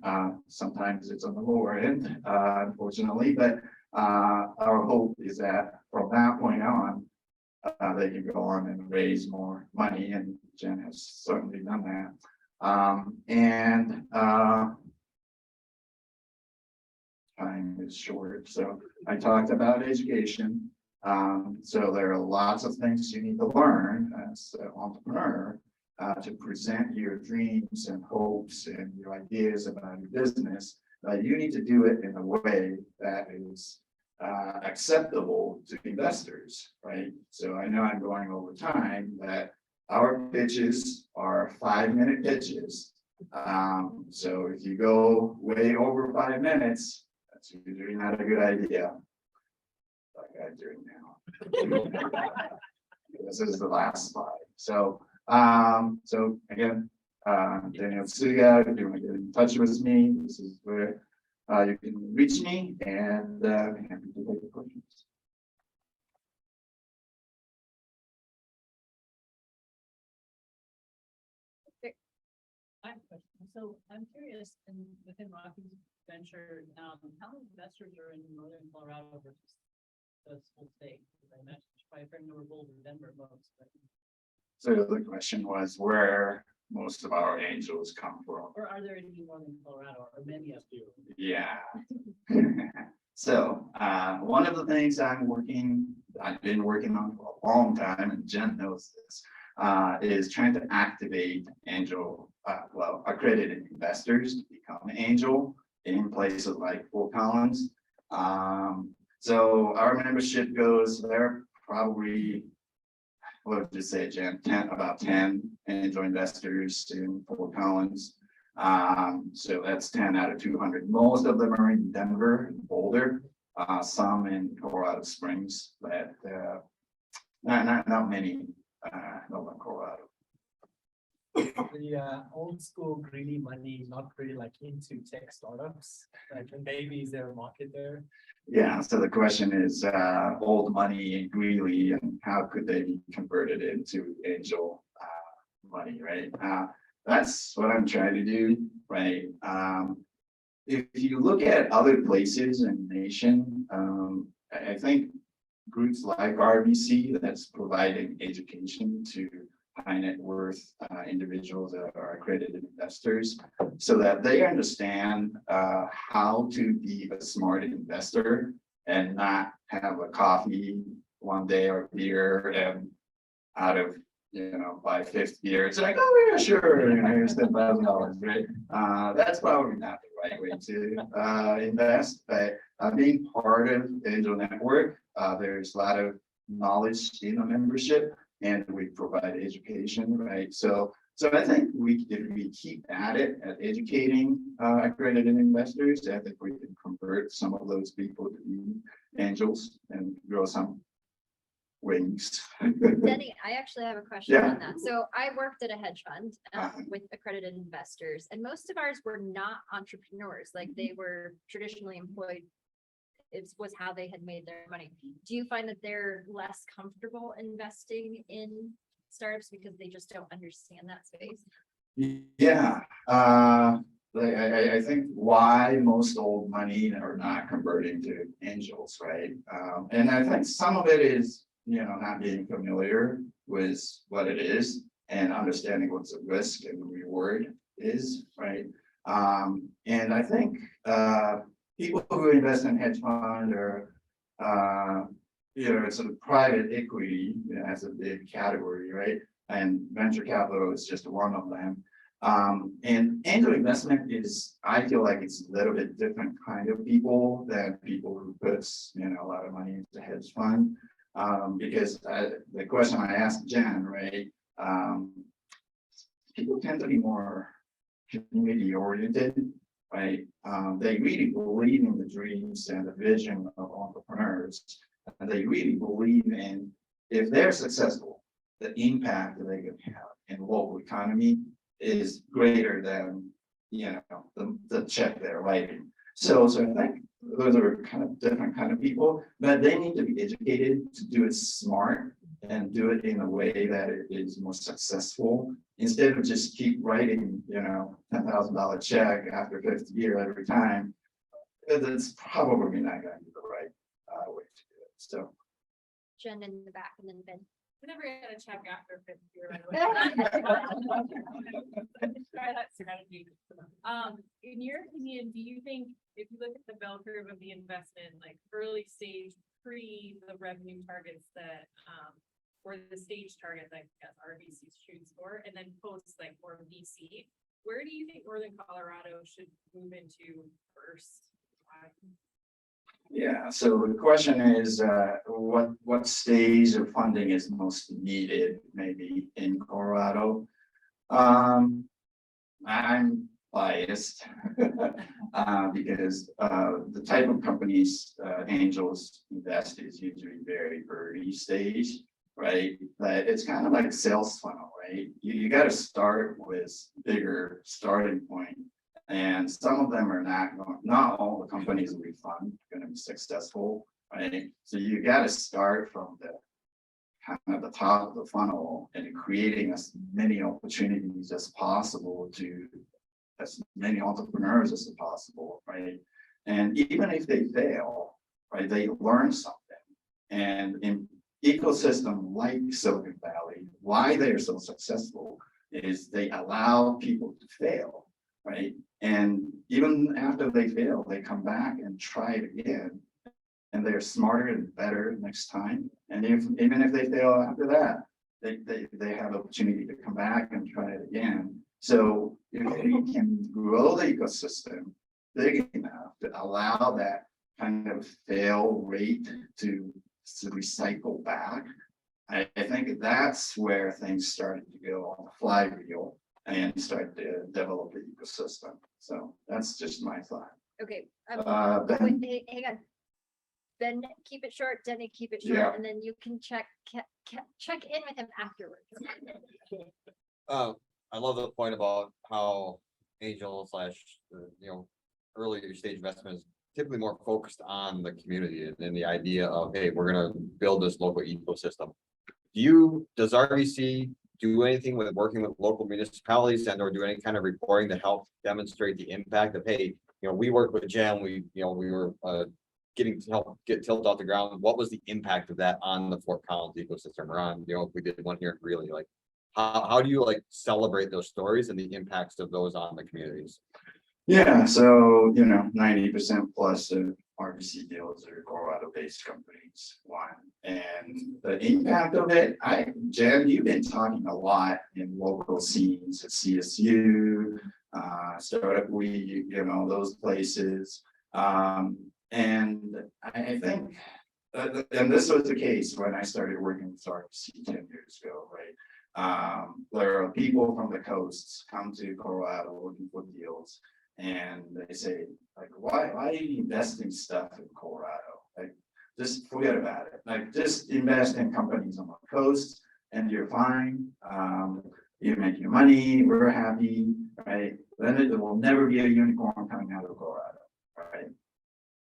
sometimes it's on the lower end, unfortunately, but our hope is that from that point on, they can go on and raise more money, and Jen has certainly done that. Time is short, so I talked about education. So there are lots of things you need to learn as an entrepreneur to present your dreams and hopes and your ideas about your business. You need to do it in a way that is acceptable to investors, right? So I know I'm going over time, but our pitches are 5-minute pitches. So if you go way over 5 minutes, that's usually not a good idea. Like I'm doing now. This is the last slide. So again, Daniel Suga, if you want to get in touch with me, this is where you can reach me, and I'm happy to take your questions. I have a question. So I'm curious, within Rocky's venture, how many investors are in northern Colorado versus the whole state? I imagine it's probably a fair number of Boulder, Denver folks, but. So the question was where most of our angels come from. Or are there any more in Colorado, or many of you? Yeah. So one of the things I've been working on for a long time, and Jen knows this, is trying to activate angel, accredited investors to become angel in places like Fort Collins. So our membership goes, there probably, what did you say, Jen? About 10 angel investors in Fort Collins. So that's 10 out of 200. Most of them are in Denver and Boulder, some in Colorado Springs, but not many, no in Colorado. The old school greedy money, not really like into tech startups, like maybe is there a market there? Yeah, so the question is old money and greedy, and how could they be converted into angel money, right? That's what I'm trying to do, right? If you look at other places in the nation, I think groups like RBC that's providing education to high net worth individuals that are accredited investors, so that they understand how to be a smart investor and not have a coffee one day or beer, and out of by 5th year, it's like, oh yeah, sure, here's $10,000, right? That's probably not the right way to invest, but being part of Angel Network, there's a lot of knowledge in the membership, and we provide education, right? So I think if we keep at it, at educating accredited investors, I think we can convert some of those people to be angels and grow some wings. Denny, I actually have a question Yeah. on that. So I worked at a hedge fund Uh-huh. with accredited investors, and most of ours were not entrepreneurs, like they were traditionally employed. It was how they had made their money. Do you find that they're less comfortable investing in startups because they just don't understand that space? Yeah, I think why most old money are not converting to angels, right? And I think some of it is, not being familiar with what it is and understanding what's the risk and the reward is, right? And I think, people who invest in hedge fund or, sort of private equity, as a big category, right? And venture capital is just one of them. And angel investment is, I feel like it's a little bit different kind of people than people who puts, a lot of money into hedge fund. Because the question I asked Jen, right? People tend to be more community oriented, right? They really believe in the dreams and the vision of entrepreneurs. And they really believe in, if they're successful, the impact that they can have in the local economy is greater than, the check they're writing. So I think those are kind of different kind of people, but they need to be educated to do it smart and do it in a way that it is more successful, instead of just keep writing, $10,000 check after 50 years every time. That's probably not going to be the right way to do it. So. Jen in the back and then Ben. I never got a check after 50 years. Try that strategy. In your opinion, do you think if you look at the bell curve of the investment, like early stage, pre the revenue targets that, or the stage target that RBC shoots for, and then post like more VC, where do you think Northern Colorado should move into first? Yeah, so the question is, what stage of funding is most needed, maybe in Colorado? I'm biased because the type of companies angels invest is usually very early stage, right? But it's kind of like a sales funnel, right? You got to start with bigger starting point. And some of them are not all the companies we fund are going to be successful, right? So you got to start from the kind of the top of the funnel and creating as many opportunities as possible to as many entrepreneurs as possible, right? And even if they fail, right, they learn something. And in ecosystem like Silicon Valley, why they are so successful is they allow people to fail, right? And even after they fail, they come back and try it again. And they're smarter and better next time. And even if they fail after that, they have the opportunity to come back and try it again. So if we can grow the ecosystem big enough to allow that kind of fail rate to recycle back, I think that's where things started to go on the flywheel and start to develop the ecosystem. So that's just my thought. Okay. Ben? Wait, hang on. Ben, keep it short. Denny, keep it short, Yeah. and then you can check in with him afterwards. I love the point about how angel slash, earlier stage investment is typically more focused on the community and the idea of, hey, we're gonna build this local ecosystem. Does RVC do anything with working with local municipalities and or do any kind of reporting to help demonstrate the impact of, hey, we work with Jen, we were getting to help get Tilt off the ground. What was the impact of that on the Fort Collins ecosystem or on, if we did one here, really, like, how do you like celebrate those stories and the impacts of those on the communities? Yeah, so 90% plus of RBC deals are Colorado-based companies. One, and the impact of it, Jen, you've been talking a lot in local scenes at CSU, Startup Week, those places. And I think and this was the case when I started working with RBC 10 years ago, right? There are people from the coasts come to Colorado looking for deals. And they say, like, why are you investing stuff in Colorado? Like, just forget about it. Like, just invest in companies on the coast and you're fine. You make your money, we're happy, right? Then there will never be a unicorn coming out of Colorado, right?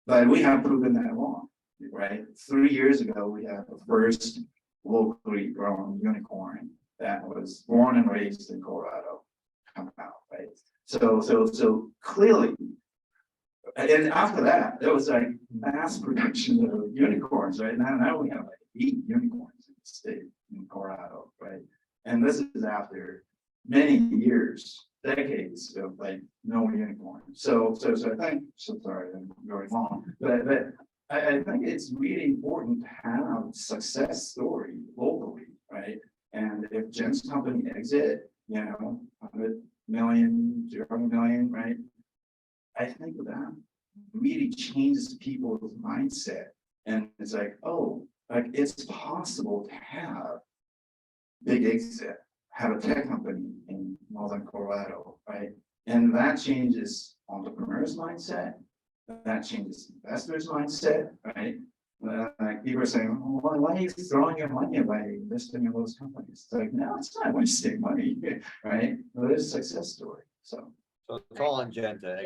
But we have proven that wrong, right? 3 years ago, we had the first locally grown unicorn that was born and raised in Colorado come out, right? So clearly, and after that, there was like mass production of unicorns, right? Now we have like 8 unicorns in the state in Colorado, right? And this is after many years, decades of like no unicorn. So I think, so sorry, I'm going long, but I think it's really important to have a success story locally, right? And if Jen's company exit, 100 million, 200 million, right? I think that really changes people's mindset. And it's like, oh, like it's possible to have big exit, have a tech company in Northern Colorado, right? And that changes entrepreneurs' mindset, that changes investors' mindset, right? Like people are saying, well, why are you throwing your money away investing in those companies? It's like, no, it's not wasting money, right? Well, it's a success story. So it's all on Jen to.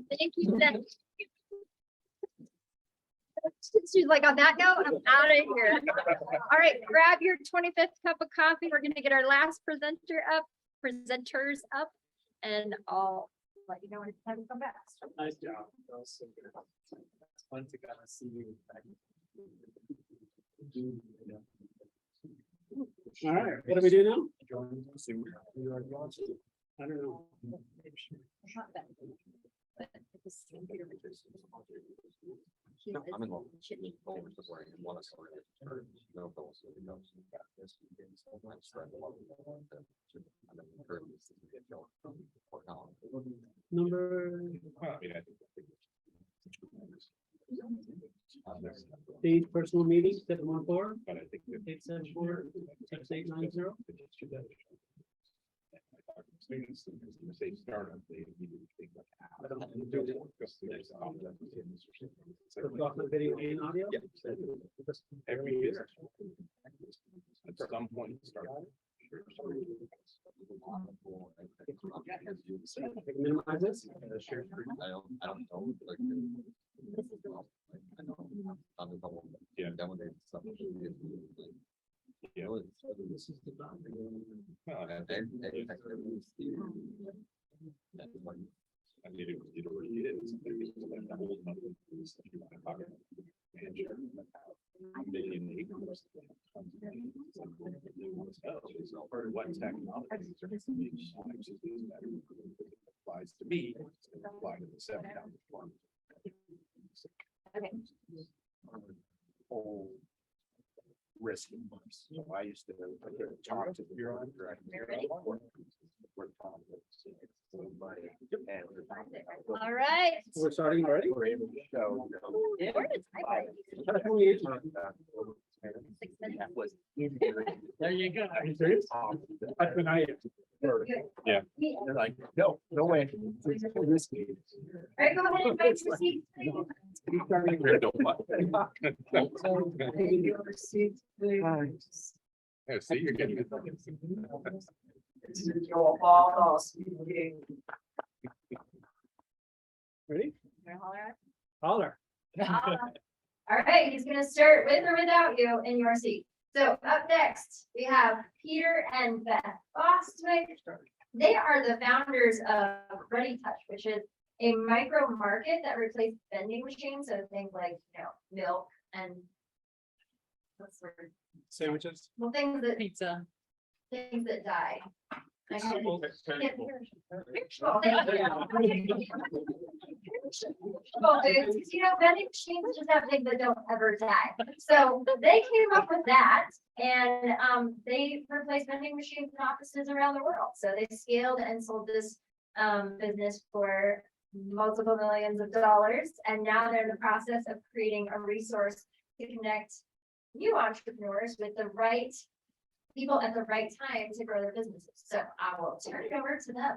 Thank you. She's like, on that note, I'm out of here. All right, grab your 25th cup of coffee. We're gonna get our last presenters up, and I'll let you know when it's time to come back. Nice job. That was so good. It's fun to kind of see you. All right, what do we do now? I don't know. No, I'm in love. Over to where you want us to live. No, but also we know some got this, we can sometimes spread the love of the world, and then encourage us to get going. Or not. Number. The personal meeting, 714. But I think 874 6890. Say startup, they think like. Video and audio? Every year. At some point, start. Minimize this. I don't know, like. I know, on the couple, Yeah. delegated stuff. Yeah. This is the. I mean, it already is. Like the whole company is, if you want to talk about manager, million acres. So part of what technology applies to me, it's going to apply to the 7 county farm. Okay. Whole risk. So I used to talk to the bureau director. All right. We're starting already? We're able to show. There you go. Are you serious? That's when I. Yeah. They're like, no way. Risky. All right, go ahead and invite your seats. Yeah, see, you're getting it. Ready? Holler. All right, he's gonna start with or without you in your seat. So up next, we have Peter and Beth Bostwick. They are the founders of Ready Touch, which is a micro market that replaces vending machines. So things like, milk and what's the word? Sandwiches. Well, things that Pizza. die. I can't- Oh, Well, it's, vending machines just have things that don't ever die. So they came up with that and they replaced vending machines in offices around the world. So they scaled and sold this business for multiple millions of dollars, and now they're in the process of creating a resource to connect new entrepreneurs with the right people at the right time to grow their businesses. So I will turn it over to them.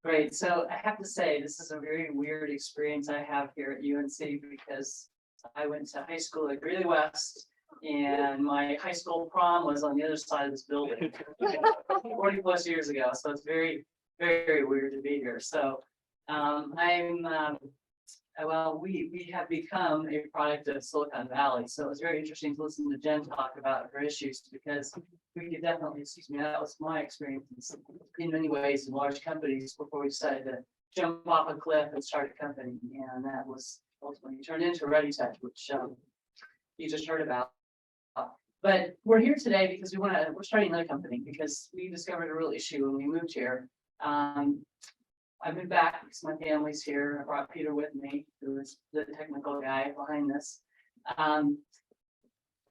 Great, so I have to say, this is a very weird experience I have here at UNC because I went to high school at Greeley West. And my high school prom was on the other side of this building 40 plus years ago, so it's very, very weird to be here. So well, we have become a product of Silicon Valley, so it's very interesting to listen to Jen talk about her issues because we could definitely, excuse me, that was my experience in many ways in large companies before we decided to jump off a cliff and start a company, and that was ultimately turned into ReadyTech, which you just heard about. But we're here today because we're starting another company because we discovered a real issue when we moved here. I've been back because my family's here. I brought Peter with me, who is the technical guy behind this.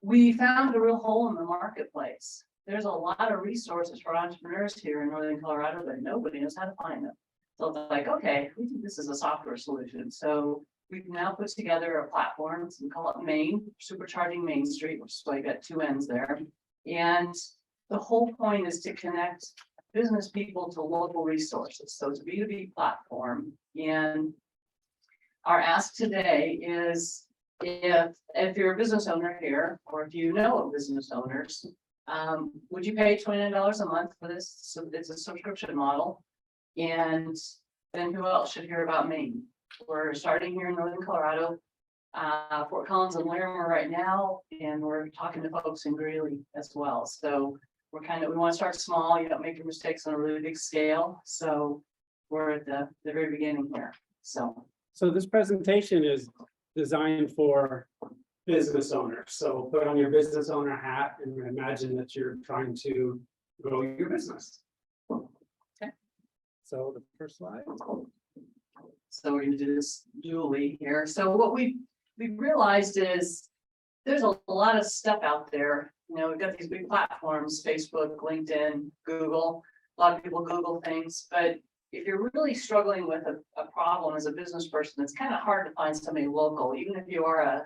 We found a real hole in the marketplace. There's a lot of resources for entrepreneurs here in Northern Colorado, but nobody knows how to find them. So it's like, okay, we think this is a software solution. So we've now put together a platform, we call it Main, Supercharging Main Street, which is why you got two ends there. And the whole point is to connect business people to local resources. So it's a B2B platform. And our ask today is if you're a business owner here, or if you know of business owners, would you pay $29 a month for this? So it's a subscription model. And then who else should hear about Maine? We're starting here in Northern Colorado, Fort Collins and Larimer right now, and we're talking to folks in Greeley as well. So we want to start small. You don't make your mistakes on a really big scale. So we're at the very beginning here. So this presentation is designed for business owners. So put on your business owner hat and imagine that you're trying to grow your business. Okay. So the first slide. So we're gonna do this dually here. So what we realized is there's a lot of stuff out there. You know, we've got these big platforms, Facebook, LinkedIn, Google. A lot of people Google things, but if you're really struggling with a problem as a business person, it's kind of hard to find somebody local, even if you are a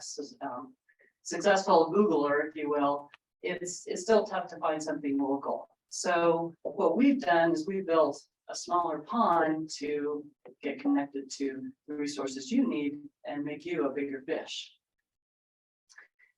successful Googler, if you will, it's still tough to find something local. So what we've done is we built a smaller pond to get connected to the resources you need and make you a bigger fish.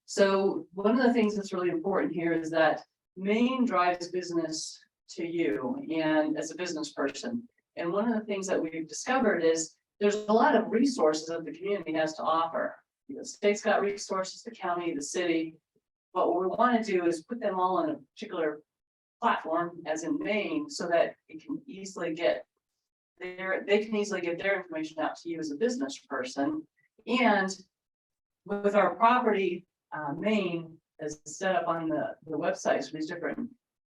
So one of the things that's really important here is that Maine drives business to you and as a business person. And one of the things that we've discovered is there's a lot of resources that the community has to offer. The state's got resources, the county, the city. But what we want to do is put them all on a particular platform, as in Maine, so that it can easily get they can easily get their information out to you as a business person. And with our property, Maine is set up on the websites for these different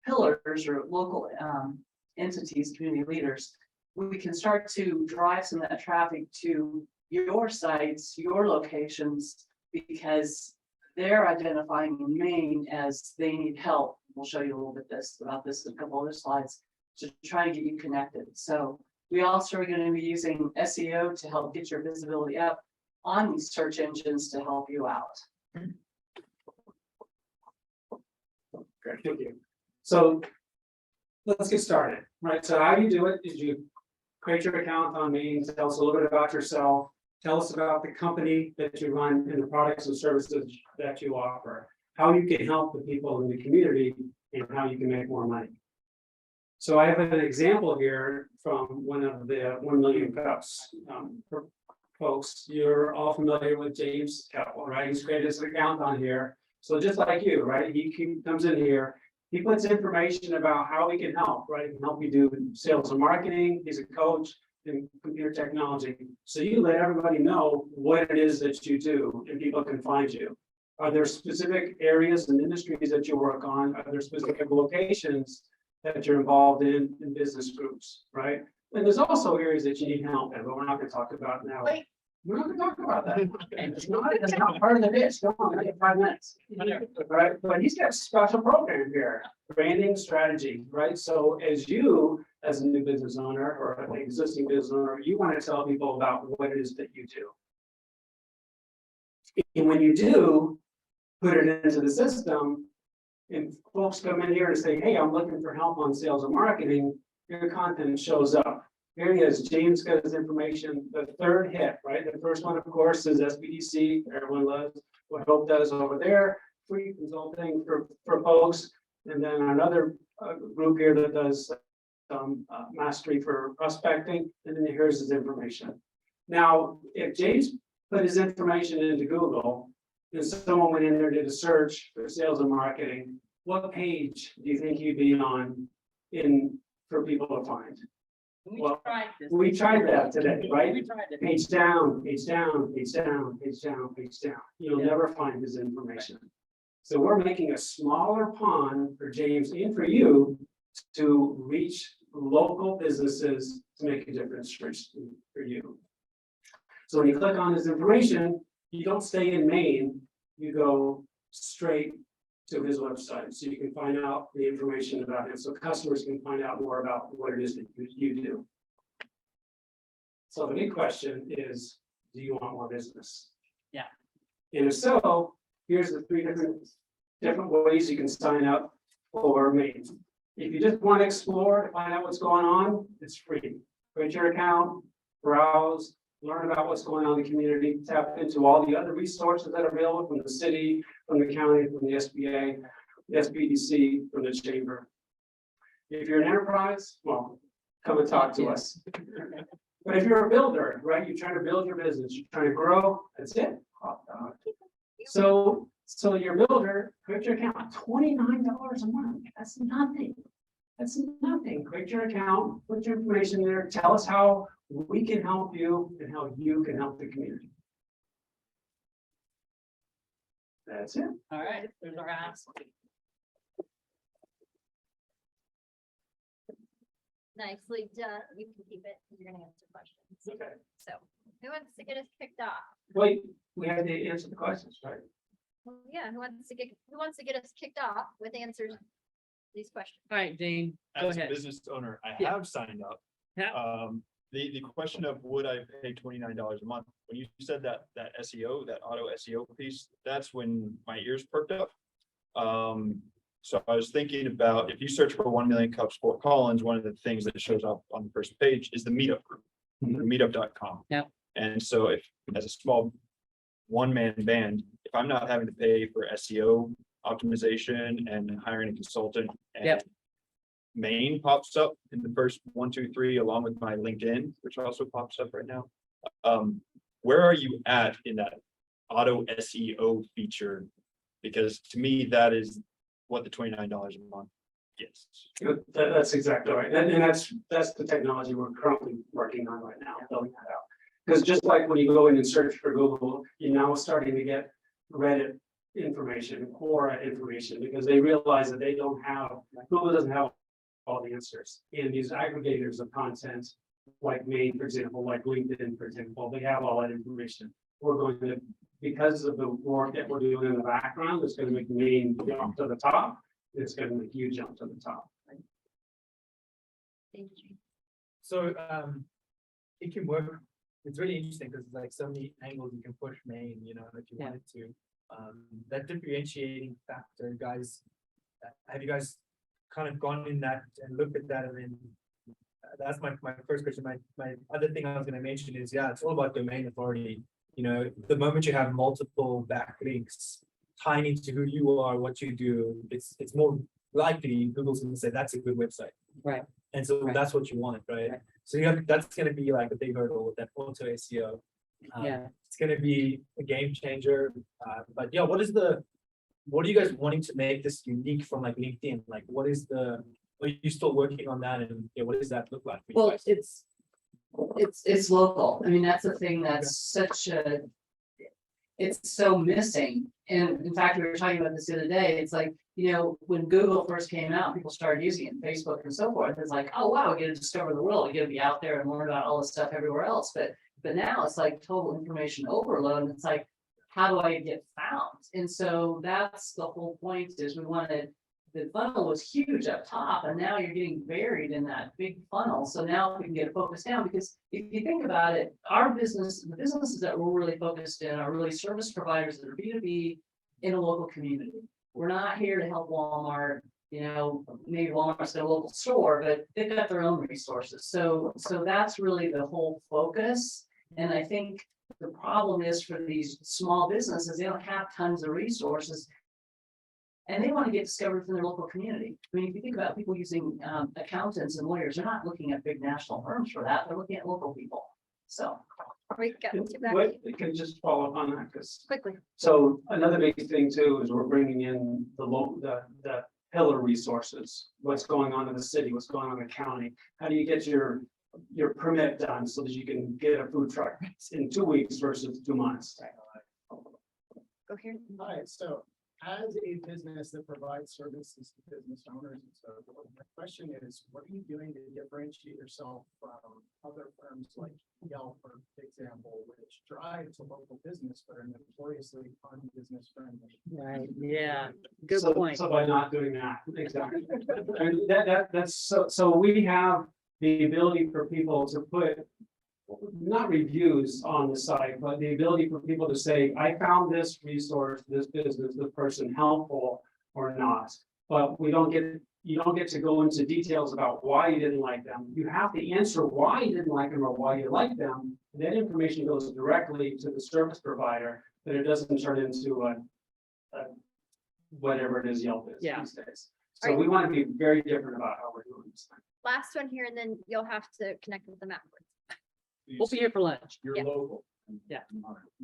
pillars or local entities, community leaders. We can start to drive some of that traffic to your sites, your locations, because they're identifying in Maine as they need help. We'll show you a little bit about this in a couple other slides to try and get you connected. So we also are going to be using SEO to help get your visibility up on these search engines to help you out. Great, thank you. So let's get started, right? So how you do it is you create your account on Maine, tell us a little bit about yourself, tell us about the company that you run and the products and services that you offer, how you can help the people in the community and how you can make more money. So I have an example here from one of the 1 million cups. For folks, you're all familiar with James Keppel, right? He's created his account on here. So just like you, right? He comes in here, he puts information about how he can help, right? He can help you do sales and marketing. He's a coach in computer technology. So you let everybody know what it is that you do and people can find you. Are there specific areas and industries that you work on? Are there specific locations that you're involved in business groups, right? And there's also areas that you need help in, but we're not going to talk about now. Wait. We're not going to talk about that. And it's not part of the pitch. Come on, I get 5 minutes. Right, but he's got a special program here, branding strategy, right? So as you, as a new business owner or an existing business owner, you want to tell people about what it is that you do. And when you do put it into the system, and folks come in here and say, hey, I'm looking for help on sales and marketing, your content shows up. Here he is, James got his information, the third hit, right? The first one, of course, is SBDC, everyone loves what Hope does over there, free consulting for folks. And then another group here that does mastery for prospecting, and then here's his information. Now, if James put his information into Google, and someone went in there, did a search for sales and marketing, what page do you think he'd be on for people to find? Well, we tried that today, right? Page down, page down, page down, page down, page down. You'll never find his information. So we're making a smaller pond for James and for you to reach local businesses to make a difference for you. So when you click on his information, you don't stay in Maine, you go straight to his website, so you can find out the information about him, so customers can find out more about what it is that you do. So the big question is, do you want more business? Yeah. And if so, here's the three different ways you can sign up for Maine. If you just want to explore to find out what's going on, it's free. Create your account, browse, learn about what's going on in the community, tap into all the other resources that are available from the city, from the county, from the SBA, the SBDC, from the chamber. If you're an enterprise, well, come and talk to us. But if you're a builder, right, you're trying to build your business, you're trying to grow, that's it. So your builder, create your account, $29 a month, that's nothing. That's nothing. Create your account, put your information there, tell us how we can help you and how you can help the community. That's it. All right, there's our ask. Nicely done. You can keep it. You're gonna answer questions. Okay. So who wants to get us kicked off? Wait, we have to answer the questions, right? Well, yeah, who wants to get us kicked off with answers to these questions? All right, Jane, go As a ahead. business owner, I Yeah. have signed up. Yeah. The question of would I pay $29 a month, when you said that SEO, that auto SEO piece, that's when my ears perked up. So I was thinking about, if you search for 1 million cups Fort Collins, one of the things that shows up on the first page is the meetup group, meetup.com. Yeah. And so if, as a small one-man band, if I'm not having to pay for SEO optimization and hiring a consultant. And Yep. Maine pops up in the first 1, 2, 3, along with my LinkedIn, which also pops up right now. Where are you at in that auto SEO feature? Because to me, that is what the $29 a month gets. That's exactly right. And that's the technology we're currently working on right now, building that out. Because just like when you go in and search for Google, you're now starting to get Reddit information, Quora information, because they realize that Google doesn't have all the answers. And these aggregators of content, like Maine, for example, like LinkedIn, for example, they have all that information. We're going to, because of the work that we're doing in the background, it's going to make Maine jump to the top. It's going to make you jump to the top. Thank you. So it can work. It's really interesting because like so many angles you can push Maine, you know, if you wanted to. That differentiating factor, guys, have you guys kind of gone in that and looked at that? And then that's my first question. My other thing I was going to mention is, yeah, it's all about domain authority. You know, the moment you have multiple backlinks tying into who you are, what you do, it's more likely Google's going to say that's a good website. Right. And so Right. that's what you want, right? Right. So that's going to be like a big hurdle with that auto SEO. Yeah. It's going to be a game changer. But yeah, what are you guys wanting to make this unique from like LinkedIn? Like, are you still working on that? And yeah, what does that look like for you Well, guys? it's local. I mean, that's the thing that's it's so missing. And in fact, we were talking about this the other day. It's like, you know, when Google first came out, people started using it, Facebook and so forth. It's like, oh, wow, we get to discover the world. We get to be out there and learn about all this stuff everywhere else. But now it's like total information overload. And it's like, how do I get found? And so that's the whole point, is we wanted the funnel was huge up top and now you're getting buried in that big funnel. So now we can get it focused down because if you think about it, our business, the businesses that we're really focused in are really service providers that are B2B in a local community. We're not here to help Walmart, you know, maybe Walmart's their local store, but they've got their own resources. So that's really the whole focus. And I think the problem is for these small businesses, they don't have tons of resources. And they want to get discovered from their local community. I mean, if you think about people using accountants and lawyers, they're not looking at big national firms for that. They're looking at local people. So. We got to back What, can just follow up on that, because, quickly. so another big thing too is we're bringing in the pillar resources. What's going on in the city, what's going on in the county? How do you get your permit done so that you can get a food truck in 2 weeks versus 2 months? Go here. Hi, so as a business that provides services to business owners and so forth, my question is, what are you doing to differentiate yourself from other firms like Yelp, for example, which drive to local business but are notoriously un-business friendly? Right, yeah, So by not doing that, exactly. And that's so we have the ability for people to put not reviews on the site, but the ability for people to say, I found this resource, this business, this person helpful or not. But you don't get to go into details about why you didn't like them. You have to answer why you didn't like them or why you like them. And that information goes directly to the service provider, that it doesn't turn into a whatever it is Yelp is these days. So we want to be very different about how we're doing this thing. Last one here, and then you'll have to connect with them afterwards. we'll be here for lunch. You're Yeah. local. Yeah.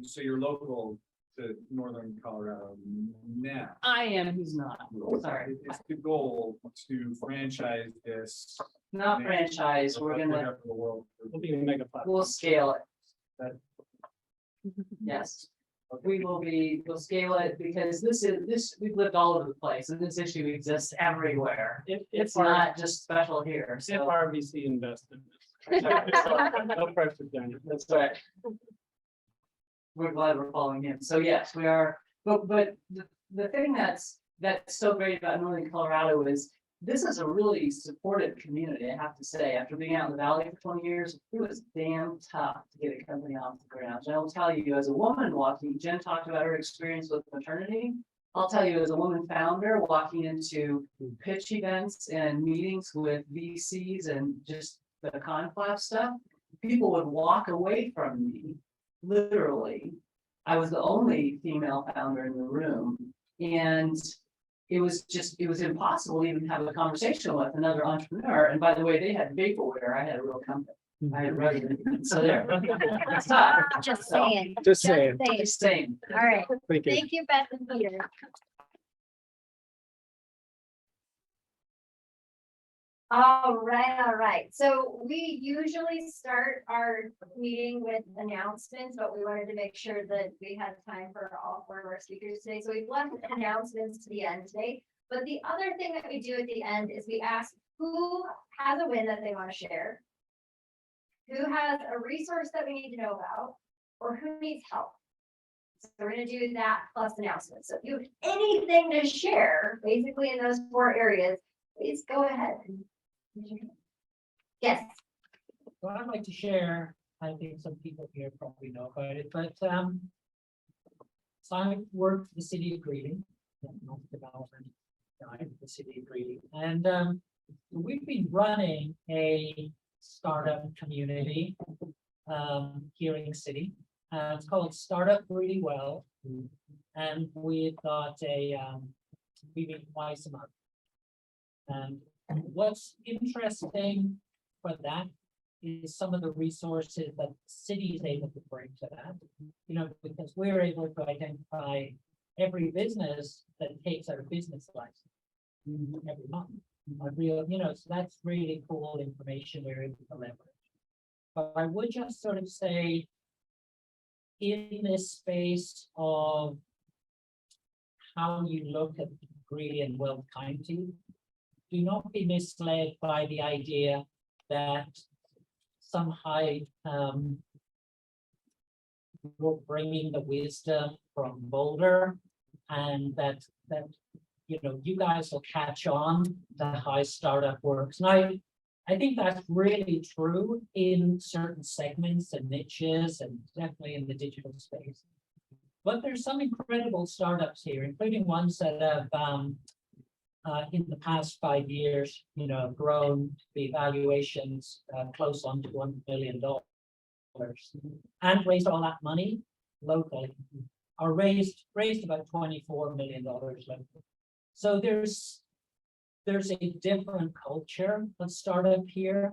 So you're local to northern Colorado now. I am, he's not, sorry, It's the goal to franchise this. not franchise, we're gonna, Whatever the world. We'll be a mega platform. we'll scale it. That- Yes. We'll scale it because we've lived all over the place and this issue exists everywhere. It's not just special here, If so. RBC invest in this. No pressure, Danny. That's right. We're glad we're following him. So yes, we are, but the thing that's so great about Northern Colorado is this is a really supportive community, I have to say. After being out in the valley for 20 years, it was damn tough to get a company off the ground. And I'll tell you, as a woman walking, Jen talked about her experience with maternity. I'll tell you, as a woman founder, walking into pitch events and meetings with VCs and just the conflap stuff, people would walk away from me, literally. I was the only female founder in the room, and it was impossible to even have a conversation with another entrepreneur. And by the way, they had vaporware, I had a real company. I had resident, so there. It's tough. Just So, saying. Just saying. Just saying. All right. Thank you. Thank you, Beth and Peter. All right. So we usually start our meeting with announcements, but we wanted to make sure that we had time for all 4 of our speakers today. So we've left announcements to the end today. But the other thing that we do at the end is we ask who has a win that they want to share, who has a resource that we need to know about, or who needs help. So we're gonna do that plus announcements. So if you have anything to share, basically in those 4 areas, please go ahead. Yes. What I'd like to share, I think some people here probably know about it, but so I work for the city of Greeley, development guy for the city of Greeley, and we've been running a startup community here in the city. It's called Startup Really Well, and we've got we meet twice a month. And what's interesting for that is some of the resources that the city is able to bring to that, because we're able to identify every business that takes our business license every month. So that's really cool information we're able to leverage. But I would just sort of say, in this space of how you look at Greeley and Weld County, do not be misled by the idea that somehow you're bringing the wisdom from Boulder, and that you know, you guys will catch on to how startup works. Now, I think that's really true in certain segments and niches and definitely in the digital space. But there's some incredible startups here, including ones that have in the past 5 years, you know, grown the valuations close on to $1 billion and raised all that money locally, or raised about $24 million locally. So there's a different culture of startup here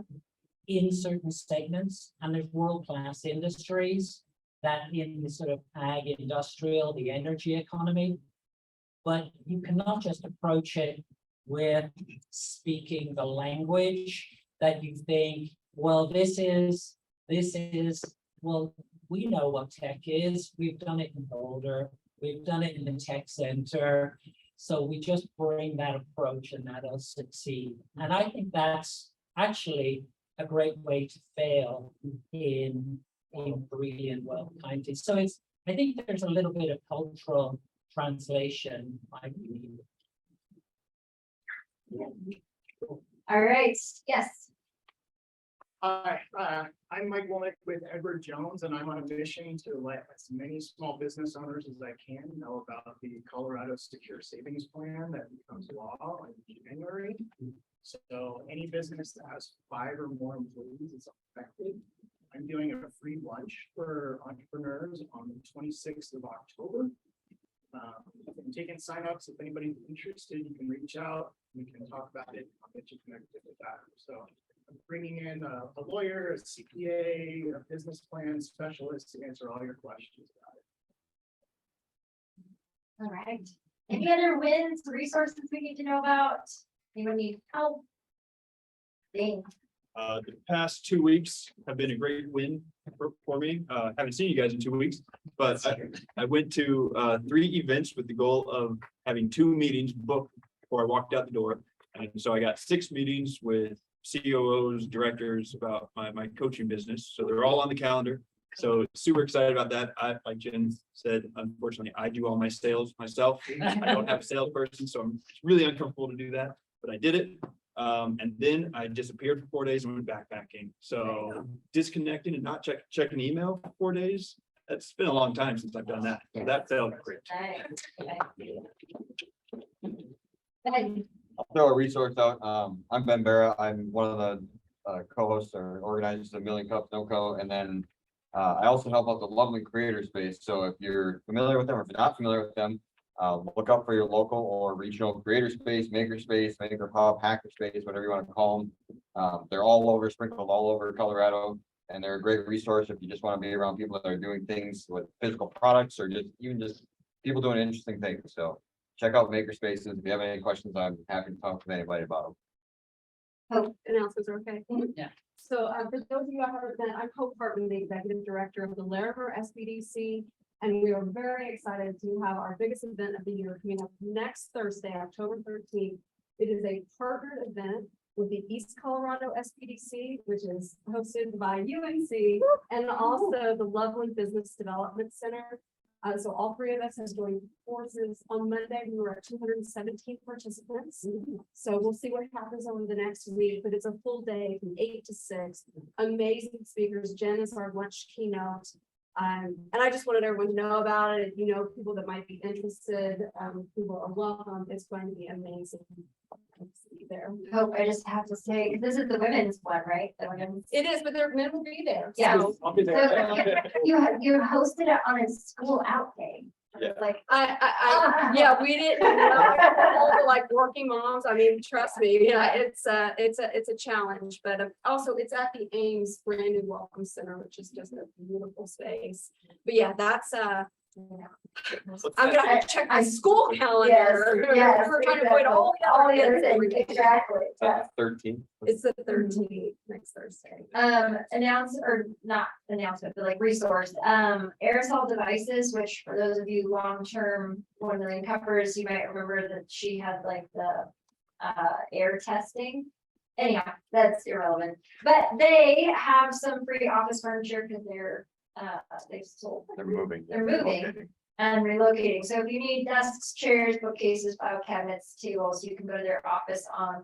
in certain segments, and there's world-class industries that in the sort of ag industrial, the energy economy. But you cannot just approach it with speaking the language that you think, well, this is, well, we know what tech is. We've done it in Boulder. We've done it in the tech center. So we just bring that approach and that'll succeed. And I think that's actually a great way to fail in Korean Well County. So I think there's a little bit of cultural translation I believe. All right, yes. Hi, I'm Mike Womack with Edward Jones, and I'm on a mission to let as many small business owners as I can know about the Colorado Secure Savings Plan that becomes law in January. So any business that has 5 or more employees is affected. I'm doing a free lunch for entrepreneurs on the 26th of October. I'm taking signups. If anybody's interested, you can reach out. We can talk about it. I'll get you connected with that. So I'm bringing in a lawyer, a CPA, a business plan specialist to answer all your questions about it. All right. Any other wins, resources we need to know about? Anyone need help? Dang. The past 2 weeks have been a great win for me. Haven't seen you guys in 2 weeks, but I went to 3 events with the goal of having 2 meetings booked before I walked out the door. And so I got 6 meetings with COOs, directors about my coaching business. So they're all on the calendar. So super excited about that. Like Jen said, unfortunately, I do all my sales myself. I don't have a salesperson, so I'm really uncomfortable to do that, but I did it. And then I disappeared for 4 days and went backpacking. So disconnecting and not checking email for 4 days. That's been a long time since I've done that. So that felt great. I'll throw a resource out. I'm Ben Barra. I'm one of the co-hosts or organizers of Million Cups NOCO. And then I also help out the Loveland Creator Space. So if you're familiar with them or if you're not familiar with them, look up for your local or regional creator space, maker hub, hacker space, whatever you want to call them. They're all over, sprinkled all over Colorado, and they're a great resource if you just want to be around people that are doing things with physical products or just people doing interesting things. So check out maker spaces. If you have any questions, I'm happy to talk with anybody about them. Hope announcements are okay. Yeah. So for those of you I haven't met, I'm Hope Hartman, the executive director of the Larimer SBDC. And we are very excited to have our biggest event of the year coming up next Thursday, October 13th. It is a partnered event with the East Colorado SBDC, which is hosted by UNC and also the Loveland Business Development Center. So all 3 of us have joined forces. On Monday, we were at 217 participants. So we'll see what happens over the next week, but it's a full day from 8 to 6. Amazing speakers. Jen is our lunch keynote. And I just wanted everyone to know about it. You know, people that might be interested, people are welcome. It's going to be amazing. There. Hope I just have to say, this is the women's one, right? The women's. It is, but their men will be there. Yeah. So I'll be there. You hosted it on a school out day. Yeah. Like. yeah, we didn't know all the like working moms. I mean, trust me, yeah, it's a challenge, but also it's at the Ames brand new Welcome Center, which is just a beautiful space. But yeah, that's I'm gonna have to check my school calendar. Yes, We're trying to avoid all the other things. Exactly. 13. It's the 13th next Thursday. Not announcement, but like resource, aerosol devices, which for those of you long-term 1 million cuppers, you might remember that she had like the air testing. Anyhow, that's irrelevant, but they have some free office furniture because they're moving. They're moving. and relocating. So if you need desks, chairs, bookcases, file cabinets, tables, you can go to their office on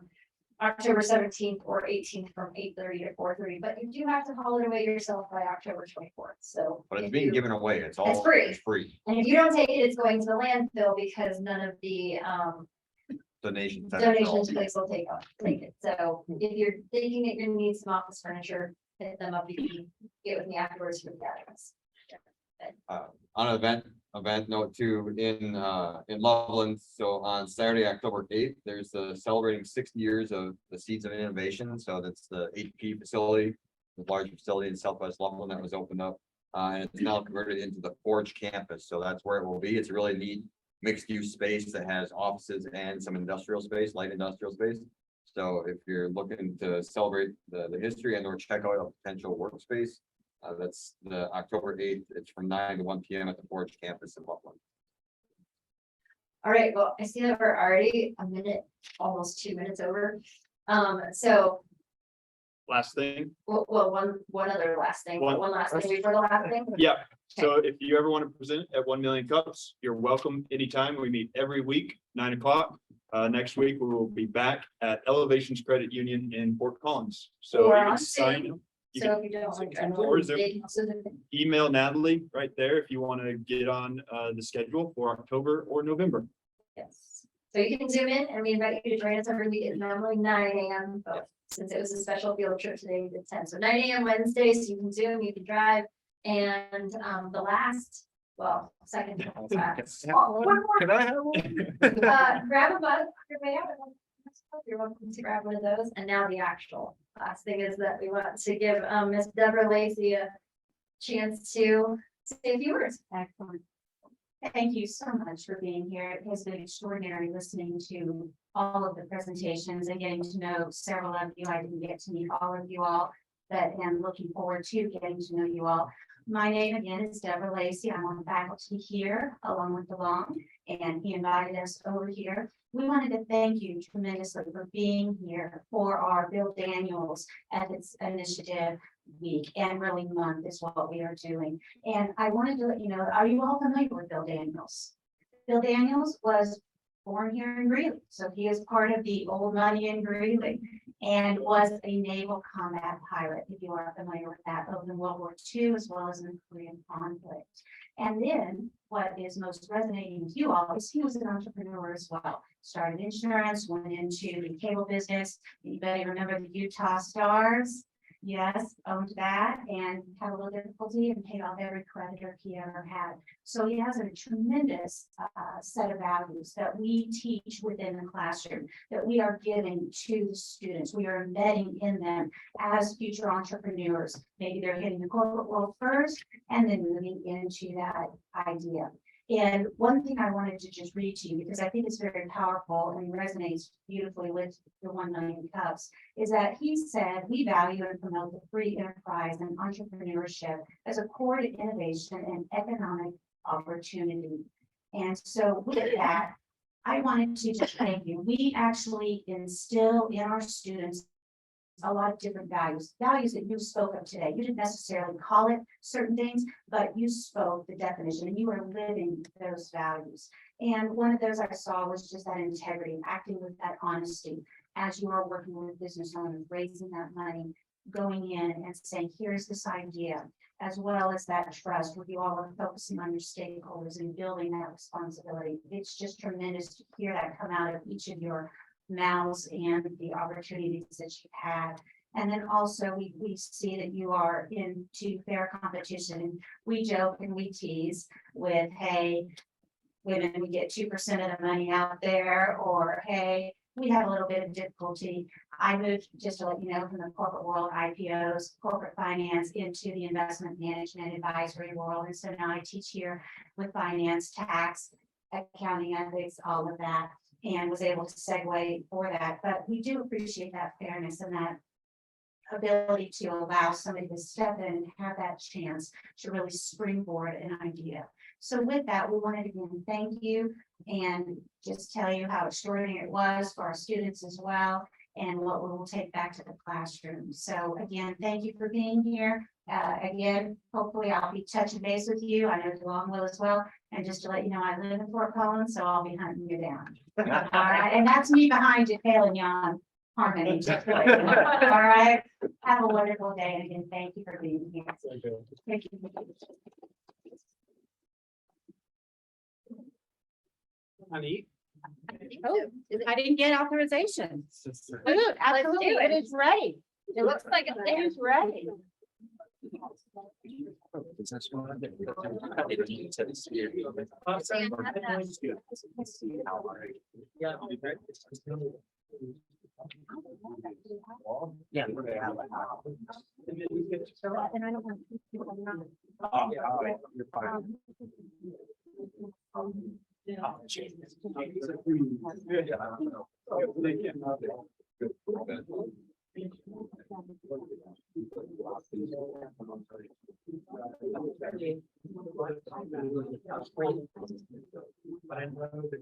October 17th or 18th from 8:30 to 4:30, but you do have to haul it away yourself by October 24th, so. But it's if being you- given away, it's all. free. It's free, And if you don't take it, it's going to the landfill because none of the donations. donations place will take it. So if you're thinking that you're gonna need some office furniture, hit them up, you can get with me afterwards for the address. On an event note too, in Loveland, so on Saturday, October 8th, there's celebrating 60 years of the Seeds of Innovation, so that's the HP facility. The large facility in Southwest Loveland that was opened up, and it's now converted into the Forge campus, so that's where it will be. It's a really neat mixed use space that has offices and some industrial space, light industrial space. So if you're looking to celebrate the history and or check out a potential workspace, that's the October 8th. It's from 9 to 1 p.m. at the Forge campus in Loveland. All right, well, I see that we're already a minute, almost 2 minutes over. So, Last thing, well, one other last thing, One- one last thing before the last thing. yeah, so if you ever want to present at 1 million cups, you're welcome anytime. We meet every week, 9 o'clock. Next week, we will be back at Elevations Credit Union in Fort Collins. So Or you can on sign, Zoom. you So can if you don't like. Or Zoom. they can also do it. email Natalie right there if you want to get on the schedule for October or November. Yes, so you can zoom in and we invite you to join us every week at normally 9 a.m. But since it was a special field trip today, we did 10, so 9 a.m. Wednesdays, you can zoom, you can drive. And the last, well, second. to last. Oh, one more. Can I have one? Grab a bus on your way out. You're welcome to grab one of those. And now the actual last thing is that we want to give Miss Deborah Lacey a chance to say a few words. Excellent. Thank you so much for being here. It has been extraordinary listening to all of the presentations and getting to know several of you. I didn't get to meet all of you all, but am looking forward to getting to know you all. My name again is Deborah Lacey. I'm on faculty here along with DeLong, and he invited us over here. We wanted to thank you tremendously for being here for our Bill Daniels Ethics Initiative Week and really month is what we are doing. And I wanted to let you know, are you all familiar with Bill Daniels? Bill Daniels was born here in Greeley, so he is part of the old money in Greeley and was a naval combat pilot, if you are familiar with that, both in World War II as well as in the Korean conflict. And then what is most resonating with you all is he was an entrepreneur as well. Started insurance, went into the cable business. Anybody remember the Utah Stars? Yes, owned that and had a little difficulty and paid off every creditor he ever had. So he has a tremendous set of values that we teach within the classroom, that we are giving to the students. We are embedding in them as future entrepreneurs. Maybe they're hitting the corporate world first and then moving into that idea. And one thing I wanted to just read to you, because I think it's very powerful and resonates beautifully with the 1 million cups, is that he said, we value and promote the free enterprise and entrepreneurship as a core to innovation and economic opportunity. And so with that, I wanted to just thank you. We actually instill in our students a lot of different values that you spoke of today. You didn't necessarily call it certain things, but you spoke the definition and you are living those values. And one of those I saw was just that integrity, acting with that honesty as you are working with business owners, raising that money, going in and saying, here's this idea, as well as that trust where you all are focusing on your stakeholders and building that responsibility. It's just tremendous to hear that come out of each of your mouths and the opportunities that you've had. And then also we see that you are into fair competition. We joke and we tease with, hey, women, we get 2% of the money out there, or hey, we have a little bit of difficulty. I moved, just to let you know, from the corporate world, IPOs, corporate finance, into the investment management advisory world. And so now I teach here with finance, tax, accounting, ethics, all of that, and was able to segue for that. But we do appreciate that fairness and that ability to allow somebody to step in and have that chance to really springboard an idea. So with that, we wanted to again thank you and just tell you how extraordinary it was for our students as well. and what we will take back to the classroom. So again, thank you for being here. Again, hopefully I'll be touching base with you. I know DeLong will as well. And just to let you know, I live in Fort Collins, so I'll be hunting you down. All right, and that's me behind you, Kale and Jan Harmony. All right, have a wonderful day, and again, thank you for being here. Thank you. Honey. Oh, I didn't get authorization. Absolutely, it is ready. It looks like it is ready. And I don't want people But I know that